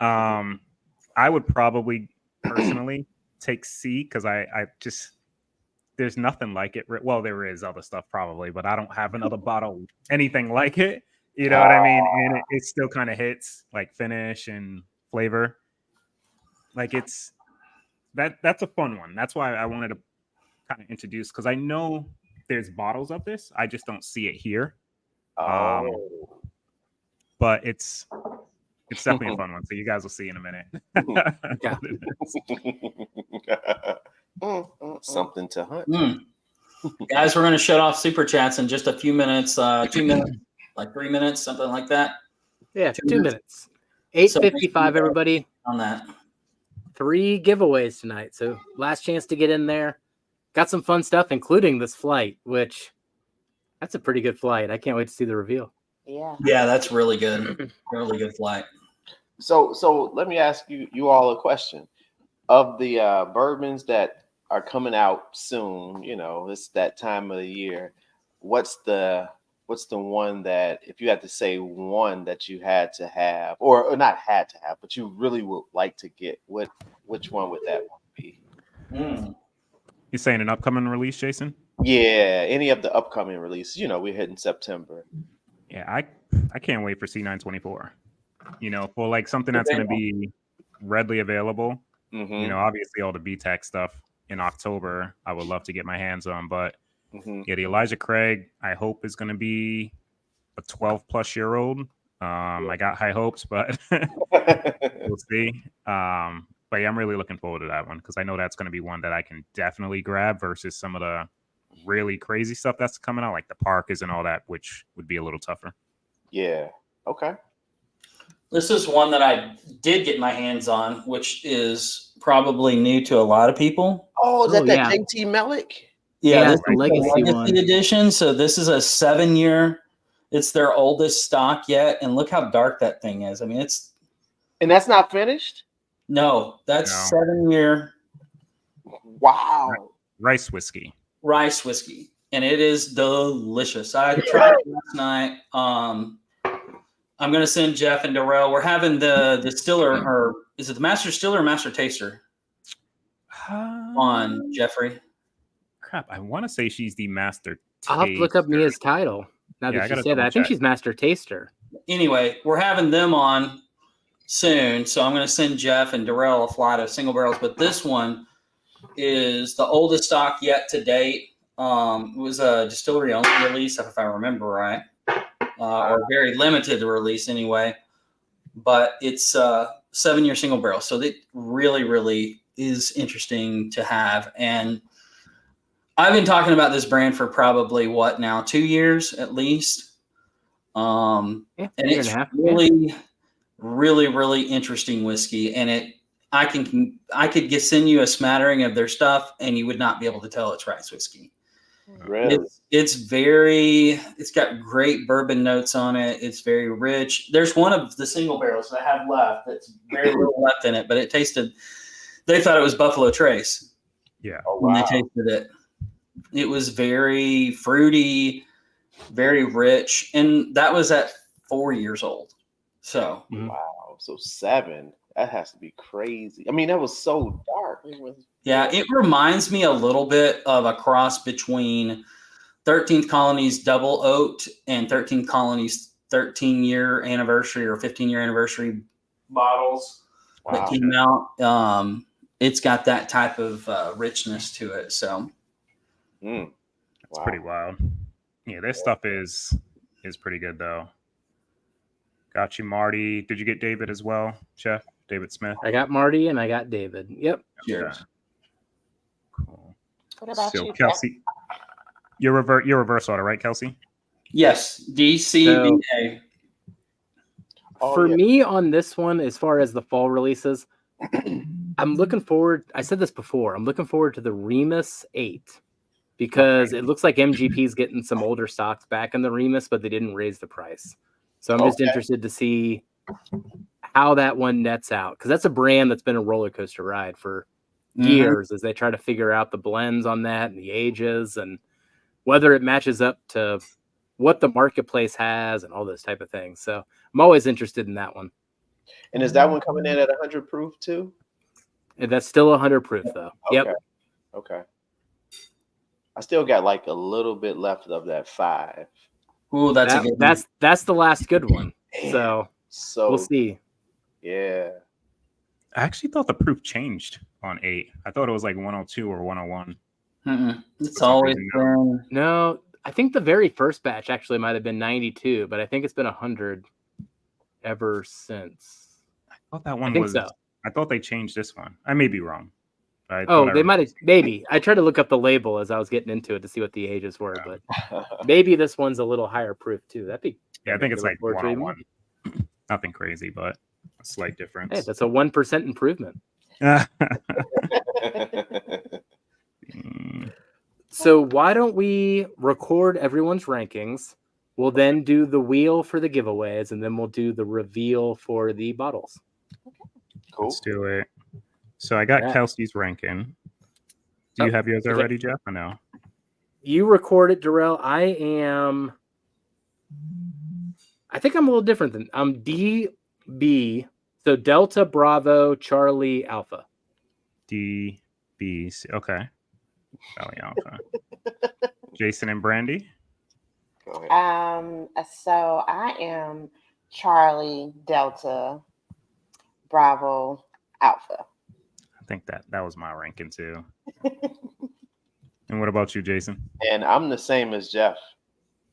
I would probably personally take C because I just, there's nothing like it. Well, there is other stuff probably, but I don't have another bottle, anything like it. You know what I mean? And it still kind of hits like finish and flavor. Like that's a fun one. That's why I wanted to kind of introduce, because I know there's bottles of this. I just don't see it here. But it's definitely a fun one. So you guys will see in a minute. Something to hunt. Guys, we're going to shut off super chats in just a few minutes. 2 minutes, like 3 minutes, something like that. Yeah, 2 minutes. 8:55, everybody. On that. 3 giveaways tonight. So last chance to get in there. Got some fun stuff, including this flight, which that's a pretty good flight. I can't wait to see the reveal. Yeah. Yeah, that's really good. Really good flight. So let me ask you all a question. Of the bourbons that are coming out soon, you know, it's that time of the year. What's the one that, if you had to say one that you had to have, or not had to have, but you really would like to get, which one would that one be? You saying an upcoming release, Jason? Yeah, any of the upcoming releases. You know, we're hitting September. Yeah, I can't wait for C924. You know, for like something that's going to be readily available. You know, obviously all the BTEC stuff in October, I would love to get my hands on. But yeah, the Elijah Craig, I hope is going to be a 12-plus-year-old. I got high hopes, but we'll see. But yeah, I'm really looking forward to that one because I know that's going to be one that I can definitely grab versus some of the really crazy stuff that's coming out, like the Parkers and all that, which would be a little tougher. Yeah. Okay. This is one that I did get my hands on, which is probably new to a lot of people. Oh, is that yeah. JT Melick? Yeah, this the is legacy the one. edition. So this is a 7-year. It's their oldest stock yet, and look how dark that thing is. I mean, And that's not finished? No, that's No. 7-year Wow. Rice whiskey. rice whiskey, and it is delicious. I tried it last night. I'm going to send Jeff and Darrell. We're having the distiller, or is it the master distiller or master taster on Jeffrey? Crap, I want to say she's the master I'll have to look up taster. Mia's title. Now Yeah, I that you gotta say that, I think double-check. she's master taster. Anyway, we're having them on soon, so I'm going to send Jeff and Darrell a flight of single barrels. But this one is the oldest stock yet to date. It was a distillery only release, if I remember right, or very limited release anyway. But it's 7-year single barrel. So it really, really is interesting to have. And I've been talking about this brand for probably 2 years at least. And it's really, really, really interesting whiskey. And I could send you a smattering of their stuff and you would not be able to tell it's rice whiskey. Really? It's got great bourbon notes on it. It's very rich. There's one of the single barrels that I have left that's very little left in it, but they thought it was Buffalo Trace. Yeah. Oh, When wow. they tasted it. It was very fruity, very rich. And that was at 4 years old. So. Wow. So 7. That has to be crazy. I mean, that was so dark. It reminds me a little bit of a cross between 13th Colony's Double Oaked and 13th Colony's 13-year anniversary or 15-year anniversary bottles that came out. It's got that type of richness to it. So That's pretty wild. Yeah, this stuff is pretty good though. Got you, Marty. Did you get David as well, Chef? David Smith? I got Marty and I got David. Yep. Cheers. Okay. Cool. What about So you, Kelsey, your reverse order, right, Kelsey? Yes, DCBA. For me on this one, as far as the fall releases, I'm looking forward. I said this before. I'm looking forward to the Remus 8 because it looks like MGP's getting some older stocks back in the Remus, but they didn't raise the price. So I'm just interested to see how that one nets out, because that's a brand that's been a roller coaster ride for years as they try to figure out the blends on that and the ages and whether it matches up to what the marketplace has and all those type of things. So I'm always interested in that one. And is that one coming in at 100 proof too? And that's still 100 proof though. Okay. Yep. Okay. I still got like a little bit left of that 5. Ooh, that's a good one. That's the last good one. So we'll see. Yeah. I actually thought the proof changed on 8. I thought it was like 102 or 101. It's always been. No, I think the very first batch actually might have been 92, but I think it's been 100 ever since. I thought that one I think was. so. I thought they changed this one. I may be wrong. They might have. Maybe I tried to look up the label as I was getting into it to see what the ages were, but maybe this one's a little higher proof too. That'd be. Yeah, I think it's like 101. Nothing crazy, but a slight difference. Hey, that's a 1% improvement. So why don't we record everyone's rankings? We'll then do the wheel for the giveaways, and then we'll do the reveal for the bottles. Cool. Let's do it. So I got Kelsey's ranking. Do you have yours already, Jeff, or no? You record it, Darrell. I think I'm a little different I'm DB. So Delta, Bravo, Charlie, Alpha. D, B, C. Okay. Charlie, Alpha. Jason and Brandy? Go ahead. So I am Charlie, Delta, Bravo, Alpha. I think that was my ranking too. And what about you, Jason? And I'm the same as Jeff.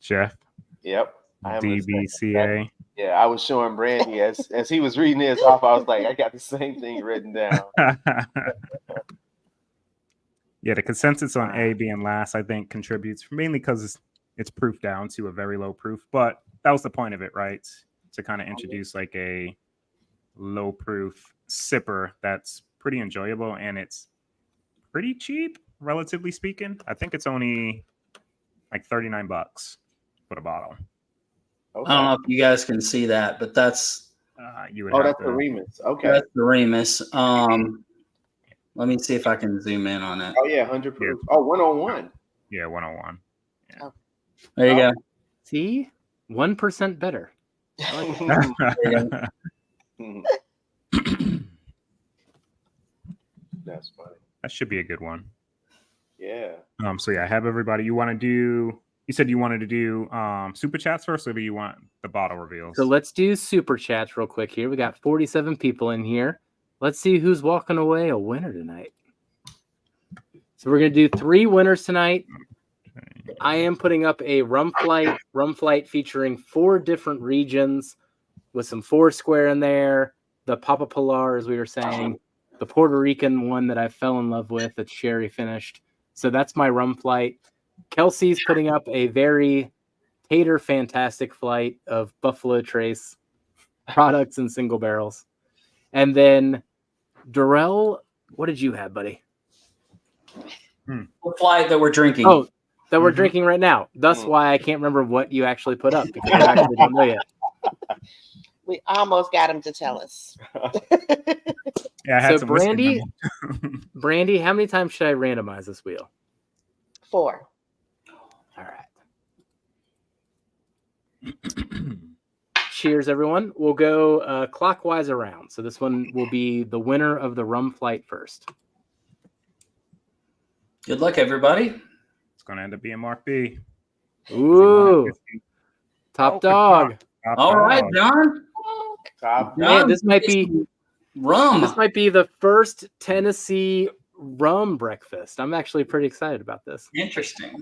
Jeff? Yep. I am DBCA. Yeah, I was showing Brandy as he was reading his off. I was like, I got the same thing written down. Yeah, the consensus on A being last, I think, contributes mainly because it's proof down to a very low proof. But that was the point of it, right? To kind of introduce like a low proof sipper that's pretty enjoyable and it's pretty cheap, relatively speaking. I think it's only like $39 for the bottle. Okay. I don't know if you guys can see that, but that's you would have that's to, the Remus. Okay. that's the Remus. Let me see if I can zoom in on it. Oh yeah, 100 proof. Oh, 101. Yeah, 101. Yeah. There you go. See? 1% better. I like Mhm. That's funny. That should be a good one. Yeah. So yeah, I have everybody. You said you wanted to do super chats first, or do you want the bottle reveals? So let's do super chats real quick here. We got 47 people in here. Let's see who's walking away a winner tonight. So we're going to do 3 winners tonight. I am putting up a rum flight featuring 4 different regions with some Foursquare in there. the Papa Pilar, as we were saying, the Puerto Rican one that I fell in love with, that's sherry finished. So that's my rum flight. Kelsey's putting up a very tater fantastic flight of Buffalo Trace products and single barrels. And then Darrell, what did you have, buddy? The flight that we're drinking. Oh, that we're drinking right now. Thus why I can't remember what you actually put up, because I actually don't know yet. We almost got him to tell us. Yeah, I had So some whiskey Brandy, memo. Brandy, how many times should I randomize this wheel? 4. All right. Cheers, everyone. We'll go clockwise around. So this one will be the winner of the rum flight first. Good luck, everybody. It's going to end up being Mark B. Ooh, top dog. Top All dog. right, John. Top Man, this might be rum. This might be the first Tennessee rum breakfast. I'm actually pretty excited about this. Interesting.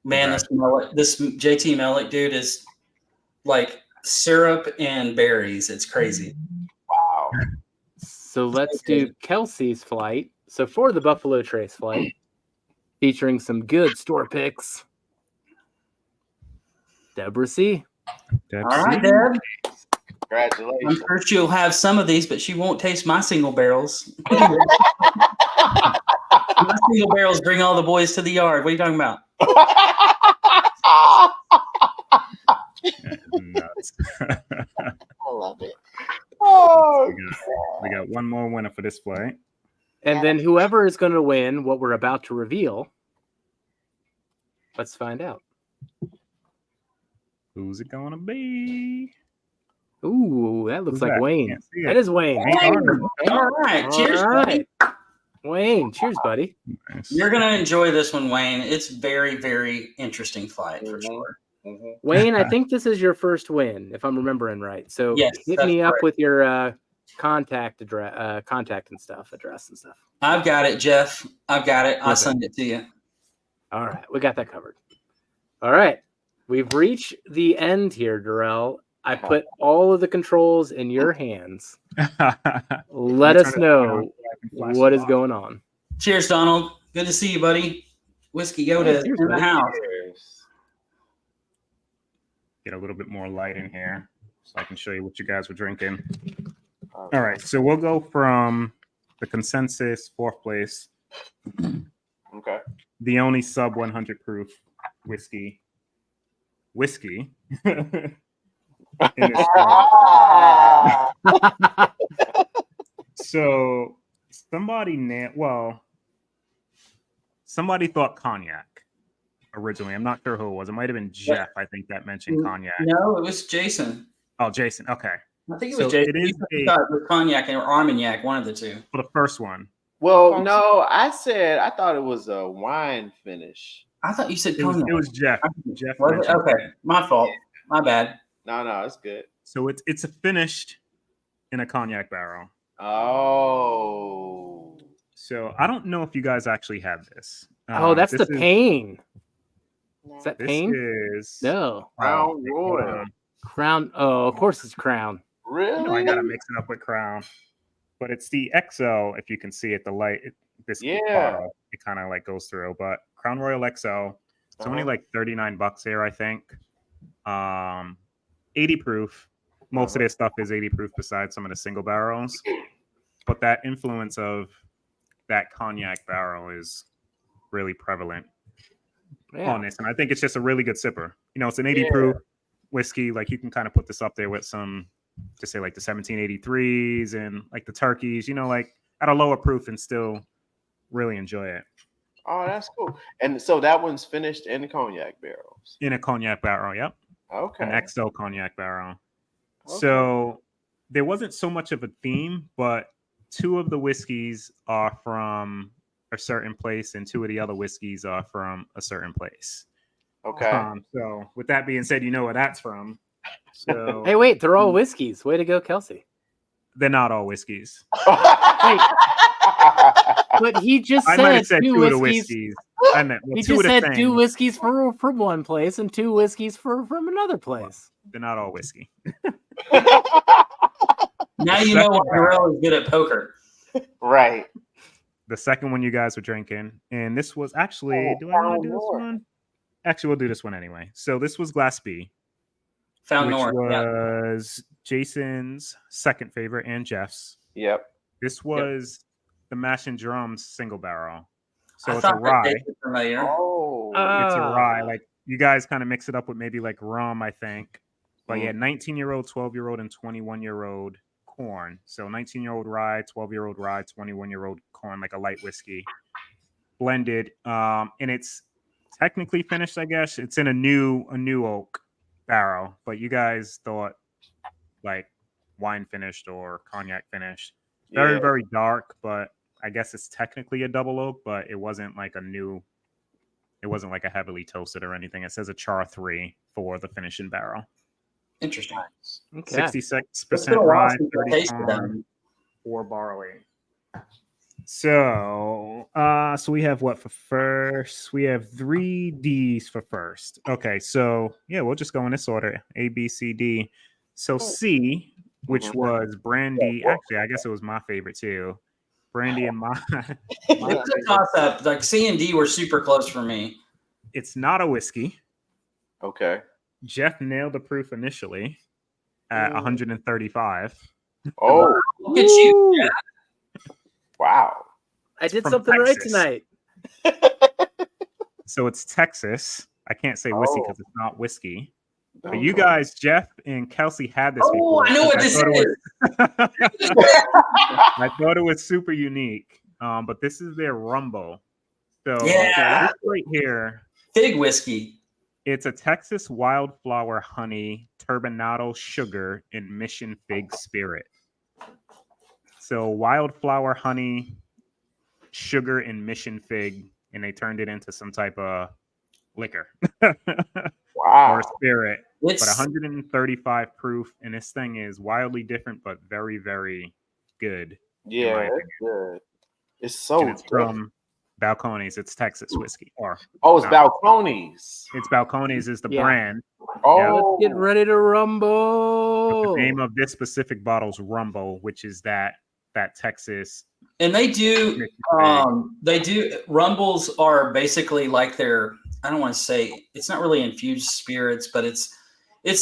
Man, this JT Melick dude is like syrup and berries. It's crazy. Wow. So let's do Kelsey's flight. So for the Buffalo Trace flight, featuring some good store picks. Deborah C. All right, Deb. Congratulations. I'm sure she'll have some of these, but she won't taste my single barrels. My single barrels bring all the boys to the yard. What are you talking about? Nuts. I love it. Oh, we got one more winner for this flight. And then whoever is going to win what we're about to reveal, let's find out. Who's it going to be? Ooh, that looks Who's like that? Wayne. Can't see it. That is Wayne. All right. Cheers, All buddy. right. Wayne, cheers, buddy. Nice. You're going to enjoy this one, Wayne. It's very, very interesting flight for sure. Wayne, I think this is your first win, if I'm remembering right. So Yes, hit that's me up correct. with your contact address, contact and stuff, address and stuff. I've got it, Jeff. I've got it. I'll Perfect. send it to you. All right, we got that covered. All right, we've reached the end here, Darrell. I put all of the controls in your hands. Let us know what is going on. Cheers, Donald. Good to see you, buddy. Whiskey Yoda Cheers, in the buddy. house. Get a little bit more light in here so I can show you what you guys were drinking. All right, so we'll go from the consensus 4th place, Okay. the only sub 100 proof whiskey in this So somebody thought cognac originally. I'm not sure who it was. It might have been Jeff, I think, that mentioned cognac. No, it was Jason. Oh, Jason. Okay. I think it So was Jason. it is He thought it was cognac or Armagnac, one of the two. For the first one. Well, no, I thought it was a wine finish. I thought you said It was, cognac. it was Jeff. Jeff Was it? mentioned Okay, it. my fault. My bad. No, it's good. So it's a finished in a cognac barrel. Oh. So I don't know if you guys actually have this. Oh, that's this the pain. Is that This pain? is No. Crown hold Royal. on. Crown. Oh, of course it's Crown. Really? I gotta mix it up with Crown, but it's the XO. If you can see it, the light. This bottle, it kind of like goes through. But Crown Royal XO, it's only like $39 here, I think. 80 proof. Most of their stuff is 80 proof, besides some of the single barrels. But that influence of that cognac barrel is really prevalent on this, and I think it's just a really good sipper. You know, it's an 80 proof whiskey. Like you can kind of put this up there with some, just say like the 1783s and like the turkeys. You know, like at a lower proof and still really enjoy it. Oh, that's cool. And so that one's finished in cognac barrels. In a cognac barrel, yep. Okay. An XO cognac barrel. Okay. So there wasn't so much of a theme, but 2 of the whiskeys are from a certain place, and 2 of the other whiskeys are from a certain place. Okay. So with that being said, you know where that's from. So Hey, wait, they're all whiskeys. Way to go, Kelsey. they're not all whiskeys. Wait, but he just I might said have said 2 2 of the whiskeys. whiskeys. I meant He 2 just of the said same. 2 whiskeys from one place and 2 whiskeys from another place. They're not all whiskey. Now you know why Darrell is good at poker. Right. The second one you guys were drinking, and this was actually. Do I want to do this one? Actually, we'll do this one anyway. So this was Glass B, Found which North. Yeah. was Jason's second favorite and Jeff's. Yep. This was the Mash and Drums single barrel. So I it's a thought that rye. tasted familiar. Oh. It's a rye. Like you guys kind of mix it up with maybe like rum, I think. But yeah, 19-year-old, 12-year-old, and 21-year-old corn. So 19-year-old rye, 12-year-old rye, 21-year-old corn, like a light whiskey blended. And it's technically finished, I guess. It's in a new oak barrel, but you guys thought like wine finished or cognac finished. Very, very dark, but I guess it's technically a double oak, but it wasn't like it wasn't like a heavily toasted or anything. It says a char 3 for the finishing barrel. Interesting. Okay. 66% rye, 30 corn, 4 barley. So we have what for first? We have 3 Ds for first. Okay, so yeah, we'll just go in this order: A, B, C, D. So C, which was Brandy. Actually, I guess it was my favorite too. Brandy and my. It was a toss-up. Like C and D were super close for me. It's not a whiskey. Okay. Jeff nailed the proof initially at 135. Oh. Look at you. Jeff. Wow. I did from something Texas. right tonight. So it's Texas. I can't say whiskey because it's not whiskey. But you Okay. guys, Jeff and Kelsey, had this Oh, before. I know what this is. I thought it was super unique. But this is their Rumbo. So Yeah. this right here, Fig whiskey. it's a Texas wildflower honey, turbinado sugar, and mission fig spirit. So wildflower honey, sugar, and mission fig, and they turned it into some type of liquor Wow. or spirit. It's But 135 proof, and this thing is wildly different, but very, very good. Yeah, it's good. It's so And it's good. from Balcones. It's Texas whiskey. Or Oh, it's not. Balcones. It's Balcones is the Yeah. brand. Oh, Let's get ready to But rumble. the name of this specific bottle is Rumbo, which is that Texas. and they do rumbles are basically like their, I don't want to say, it's not really infused spirits, but it's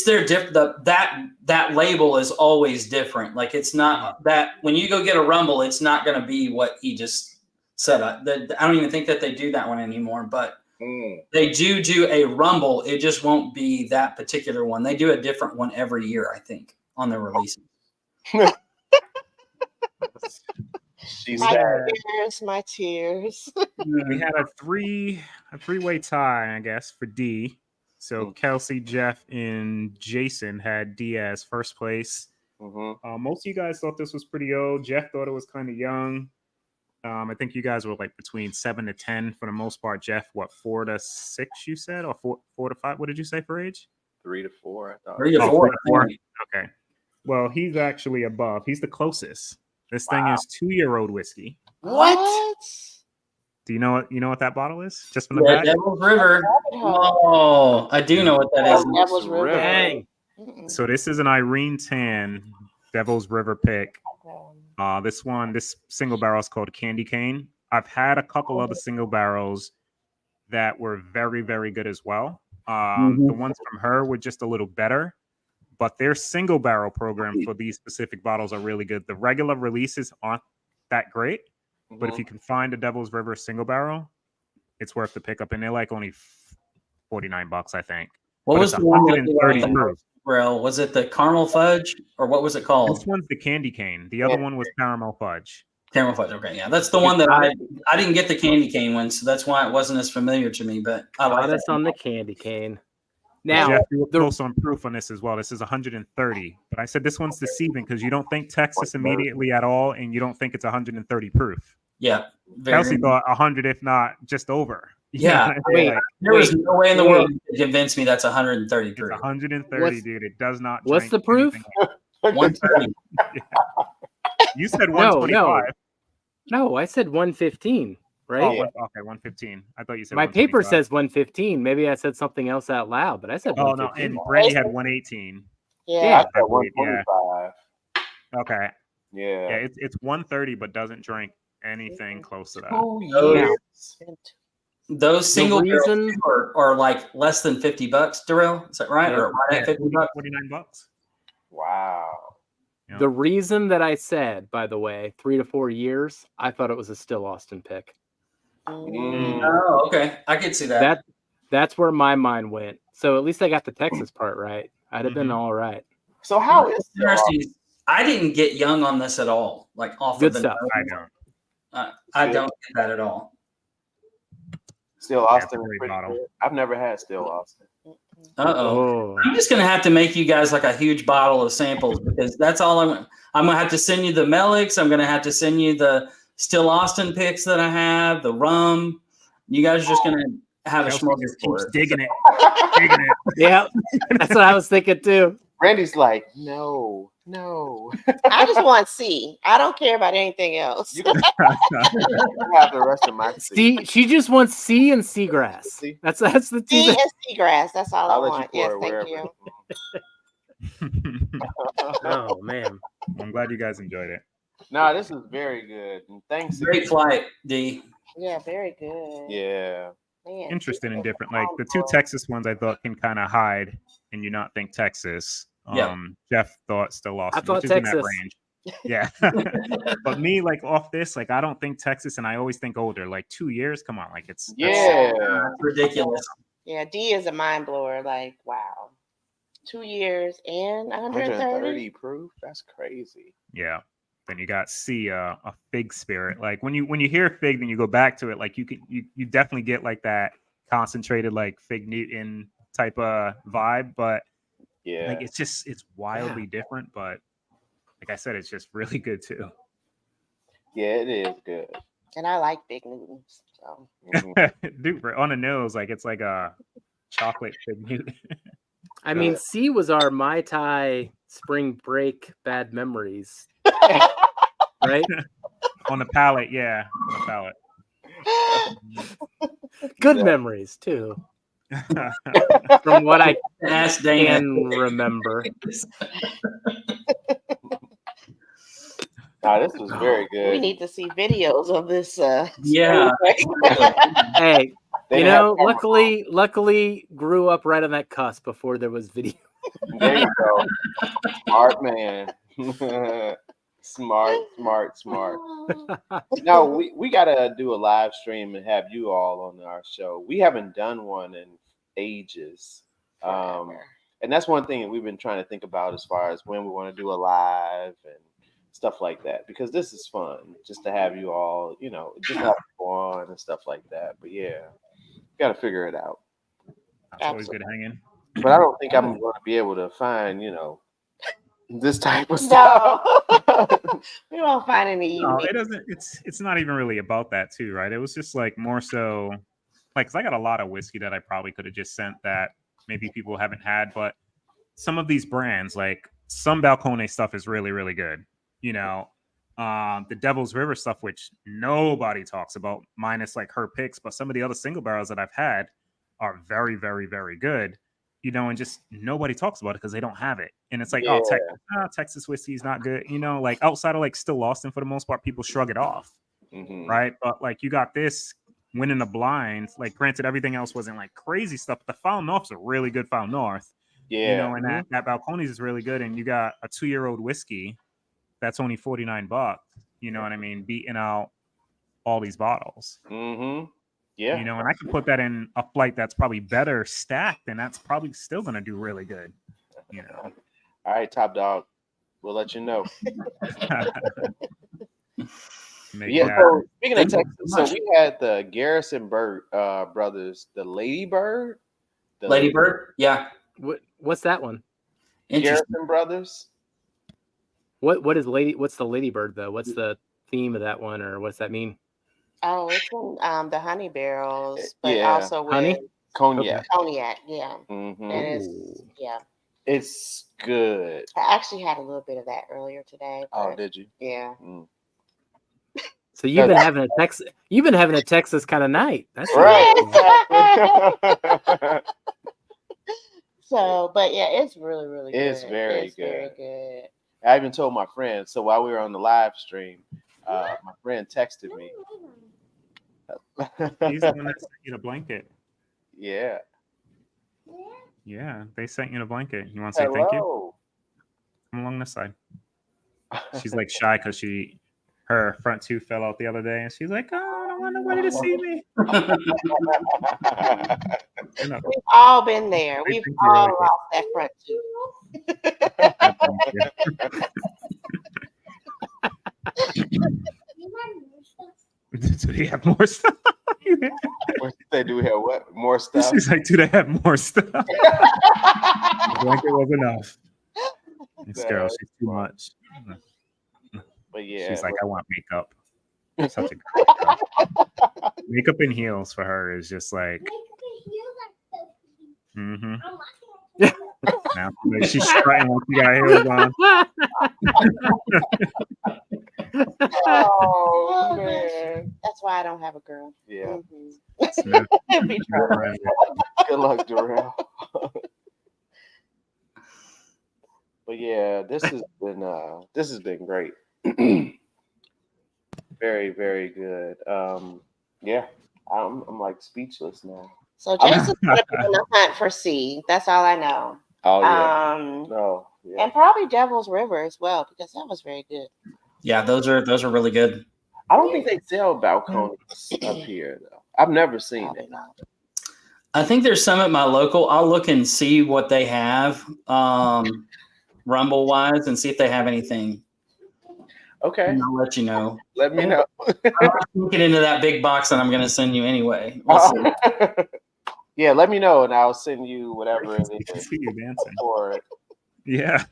their that label is always different. Like it's not that when you go get a rumble, it's not going to be what he just said. I don't even think that they do that one anymore, but they do a rumble. It just won't be that particular one. They do a different one every year, I think, on their releases. she My said. tears, my tears. We had a three-way tie, I guess, for D. So Kelsey, Jeff, and Jason had D as first place. Most of you guys thought this was pretty old. Jeff thought it was kind of young. I think you guys were like between 7 to 10 for the most part. Jeff, what, 4 to 6 you said, or 4 to 5? What did you say for age? 3 to 4. I thought. 3 to Oh, 4. 3 to 4. Okay. Well, he's actually above. He's the closest. This thing is 2-year-old whiskey. What? Do you know what that bottle is? Just from the Yeah, back? Devil's River. Oh, I do know what that is. Devil's River. Dang. So this is an Irene Tan Devil's River pick. This single barrel is called Candy Cane. I've had a couple other single barrels that were very, very good as well. The ones from her were just a little better, but their single barrel program for these specific bottles are really good. The regular releases aren't that great, but if you can find a Devil's River single barrel, it's worth the pickup, and they're like only $49, I think. What But was it's the one 130 proof. Was it the caramel fudge or what was it called? This one's the Candy Cane. The other one was caramel fudge. Caramel fudge. Okay, yeah, that's the one that I didn't get the candy cane one, so that's why it wasn't as familiar to me. But I like Got us that. on the candy cane. Now, Jeff, you were close on proof on this as well. This is 130, but I said this one's deceiving because you don't think Texas immediately at all, and you don't think it's 130 proof. Yeah, Kelsey thought 100, if not just over. Yeah, wait, there was no way in the world to convince me that's 130 It's proof. 130, dude. It does not. What's the drink proof? anything. 130. You said 125. No, I said 115, right? Oh, okay, 115. I thought you said My paper 125. says 115. Maybe I said something else out loud, but I said Oh no, 115. and Brandy had 118. Yeah. I said 125. Okay. Yeah. Yeah, it's 130, but doesn't drink anything close to that. 2 Oh, years. Those single barrels reason- are like less than $50, Darrell. Is that right? Yeah. Or right at $50? $49. Wow. Yeah. The reason that I said, by the way, 3 to 4 years, I thought it was a still Austin pick. Oh, okay. I could see that. That's where my mind went. So at least I got the Texas part right. I'd have been all right. So how is Still Interesting. I didn't get young on this at all. Like off Good of the stuff. I don't. I don't get that at all. Still Yeah, it's a Austin? great Pretty bottle. good. I've never had Still Austin. Uh-oh. I'm just gonna have to make you guys like a huge bottle of samples because that's all I'm gonna have to send you the Melics. I'm gonna have to send you the Still Austin picks that I have, the rum. You guys are just gonna have Kelsey a just smorgasbord. keeps digging it. Digging it. Yeah, that's what I was thinking too. Brandy's like, no. I just want C. I don't care about anything else. You can have the rest of my seed. She just wants sea and seagrass. See? That's the C two. and seagrass. That's all I'll I let want. you Yes, pour it thank wherever. you. Oh man. I'm glad you guys enjoyed it. No, this is very good. And thanks. Great flight, D. Yeah, very good. Yeah. Man, Interested in different, like the two Texas ones I thought can kind of hide and you not think Texas. Yeah. Jeff thought Still Austin, thought which is in Texas. that range. Yeah. But me, like off this, like I don't think Texas, and I always think older. Like 2 years, come on, like it's Yeah. That's ridiculous. Yeah, D is a mind blower. Like, wow. 2 years and 130. 130 proof. That's crazy. yeah. Then you got C, a fig spirit. Like when you hear fig, then you go back to it. Like you definitely get like that concentrated like Fig Newton type of vibe, but Yeah. like it's wildly different. But like I said, it's just really good too. Yeah, it is good. And I like Big Newtons. So Mhm. Dude, on the nose, like it's like a chocolate Fig Newton. I mean, C was our Mai Tai spring break bad memories, right? On the palate, yeah, on the palate. Good memories too, from what I Ask Dana. can remember. Nah, this was very we good. need to see videos of this. Yeah. Hey, They you didn't have know, camera. luckily grew up right on that cusp before there was video. There you go. Smart man. smart. No, we gotta do a live stream and have you all on our show. We haven't done one in ages. And that's one thing that we've been trying to think about as far as when we want to do a live and stuff like that, because this is fun just to have you all, just have fun and stuff like that. But yeah, got to figure it out. It's always good hanging. But I don't think I'm going to be able to find, this type of stuff. No, we won't find any. No, it doesn't. It's not even really about that too, right? It was just like more so, like, 'cause I got a lot of whiskey that I probably could have just sent that maybe people haven't had, but some of these brands, like some Balcone stuff, is really, really good. The Devil's River stuff, which nobody talks about, minus like her picks, but some of the other single barrels that I've had are very, very, very good. And just nobody talks about it because they don't have it. And it's like, Texas whiskey is not good. Like outside of like Still Austin, for the most part, people shrug it off, right? But like you got this winning the blind. Like, granted, everything else wasn't like crazy stuff, but the Foul North's a really good Foul North. Yeah. And that Balcones is really good. And you got a 2-year-old whiskey that's only $49. You know what I mean? Beating out all these bottles. Mm-hmm. Yeah. And I could put that in a flight that's probably better stacked, and that's probably still going to do really good. All right, Top Dog. We'll let you know. So speaking of Texas, so we had the Garrison brothers, the Lady Bird. Lady Bird? Yeah. What's that one? Garrison brothers. What's the Lady Bird though? What's the theme of that one, or what's that mean? Oh, it's in the honey barrels, but Yeah. also with Honey? Cognac. cognac. Yeah, Mm-hmm. and it's It's good. I actually had a little bit of that earlier today. Oh, did you? Yeah. Mm. So you've been having a Texas kind of night. That's Right. Exactly. So, but yeah, it's really, really good. It's very good. Very good. I even told my friend. So while we were on the live stream, my friend texted me. He's the one that sent you the blanket. Yeah. Yeah, they sent you the blanket. You want to say thank you? Hello. Come along this side. She's like shy because her front tooth fell out the other day, and she's like, "Oh, I don't want nobody to see me." We've all been there. We've all lost that front tooth. Do they have more stuff? They do have what? More stuff? She's like, do they have more stuff? The blanket was enough. This girl, she's too much. But yeah, she's like, I want makeup. Such a great girl. Makeup and heels for her is just like. Mm-hmm. Now she's strutting like she got heels on. Oh man, that's why I don't have a girl. Yeah. Mm-hmm. Good luck, Darrell. But yeah, this has been great. Very, very good. Yeah, I'm like speechless now. So Jason's gonna be on the hunt for C. That's all I know. Oh yeah. Yeah. And probably Devil's River as well, because that was very good. Yeah, those are really good. I don't think they sell balconies up here though. I've never seen it. I think there's some at my local. I'll look and see what they have, Rumble wise, and see if they have anything. Okay. And I'll let you know. Let me know. I'll get into that big box that I'm going to send you anyway. We'll see. Yeah, let me know and I'll send you whatever it is. I see you dancing. For it. Yeah.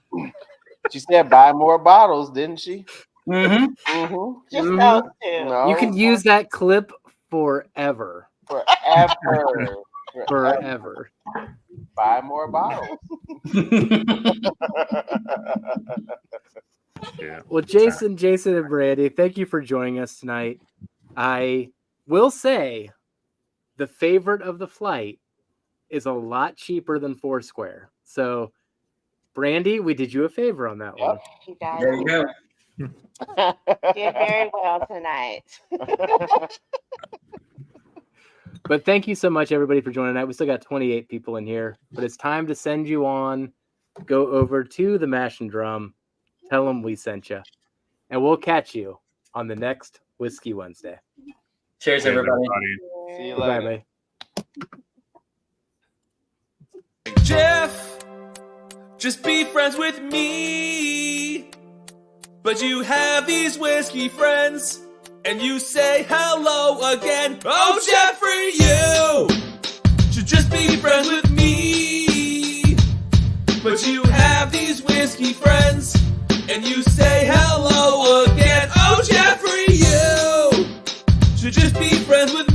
She said buy more bottles, didn't she? Mm-hmm. Mm-hmm. Just those two. No. You can use that clip forever. Forever. Buy more bottles. Yeah. Well, Jason, and Brandy, thank you for joining us tonight. I will say the favorite of the flight is a lot cheaper than Foursquare. So, Brandy, we did you a favor on that one. You guys There you go. did very well tonight. But thank you so much, everybody, for joining tonight. We still got 28 people in here, but it's time to send you on. Go over to the Mash and Drum. Tell them we sent you. And we'll catch you on the next Whiskey Wednesday. Cheers, everybody. See you Bye, later. bye. Jeff, just be friends with me. But you have these whiskey friends, and you say hello again. Oh, Jeffrey, you should just be friends with me. But you have these whiskey friends, and you say hello again. Oh, Jeffrey, you should just be friends with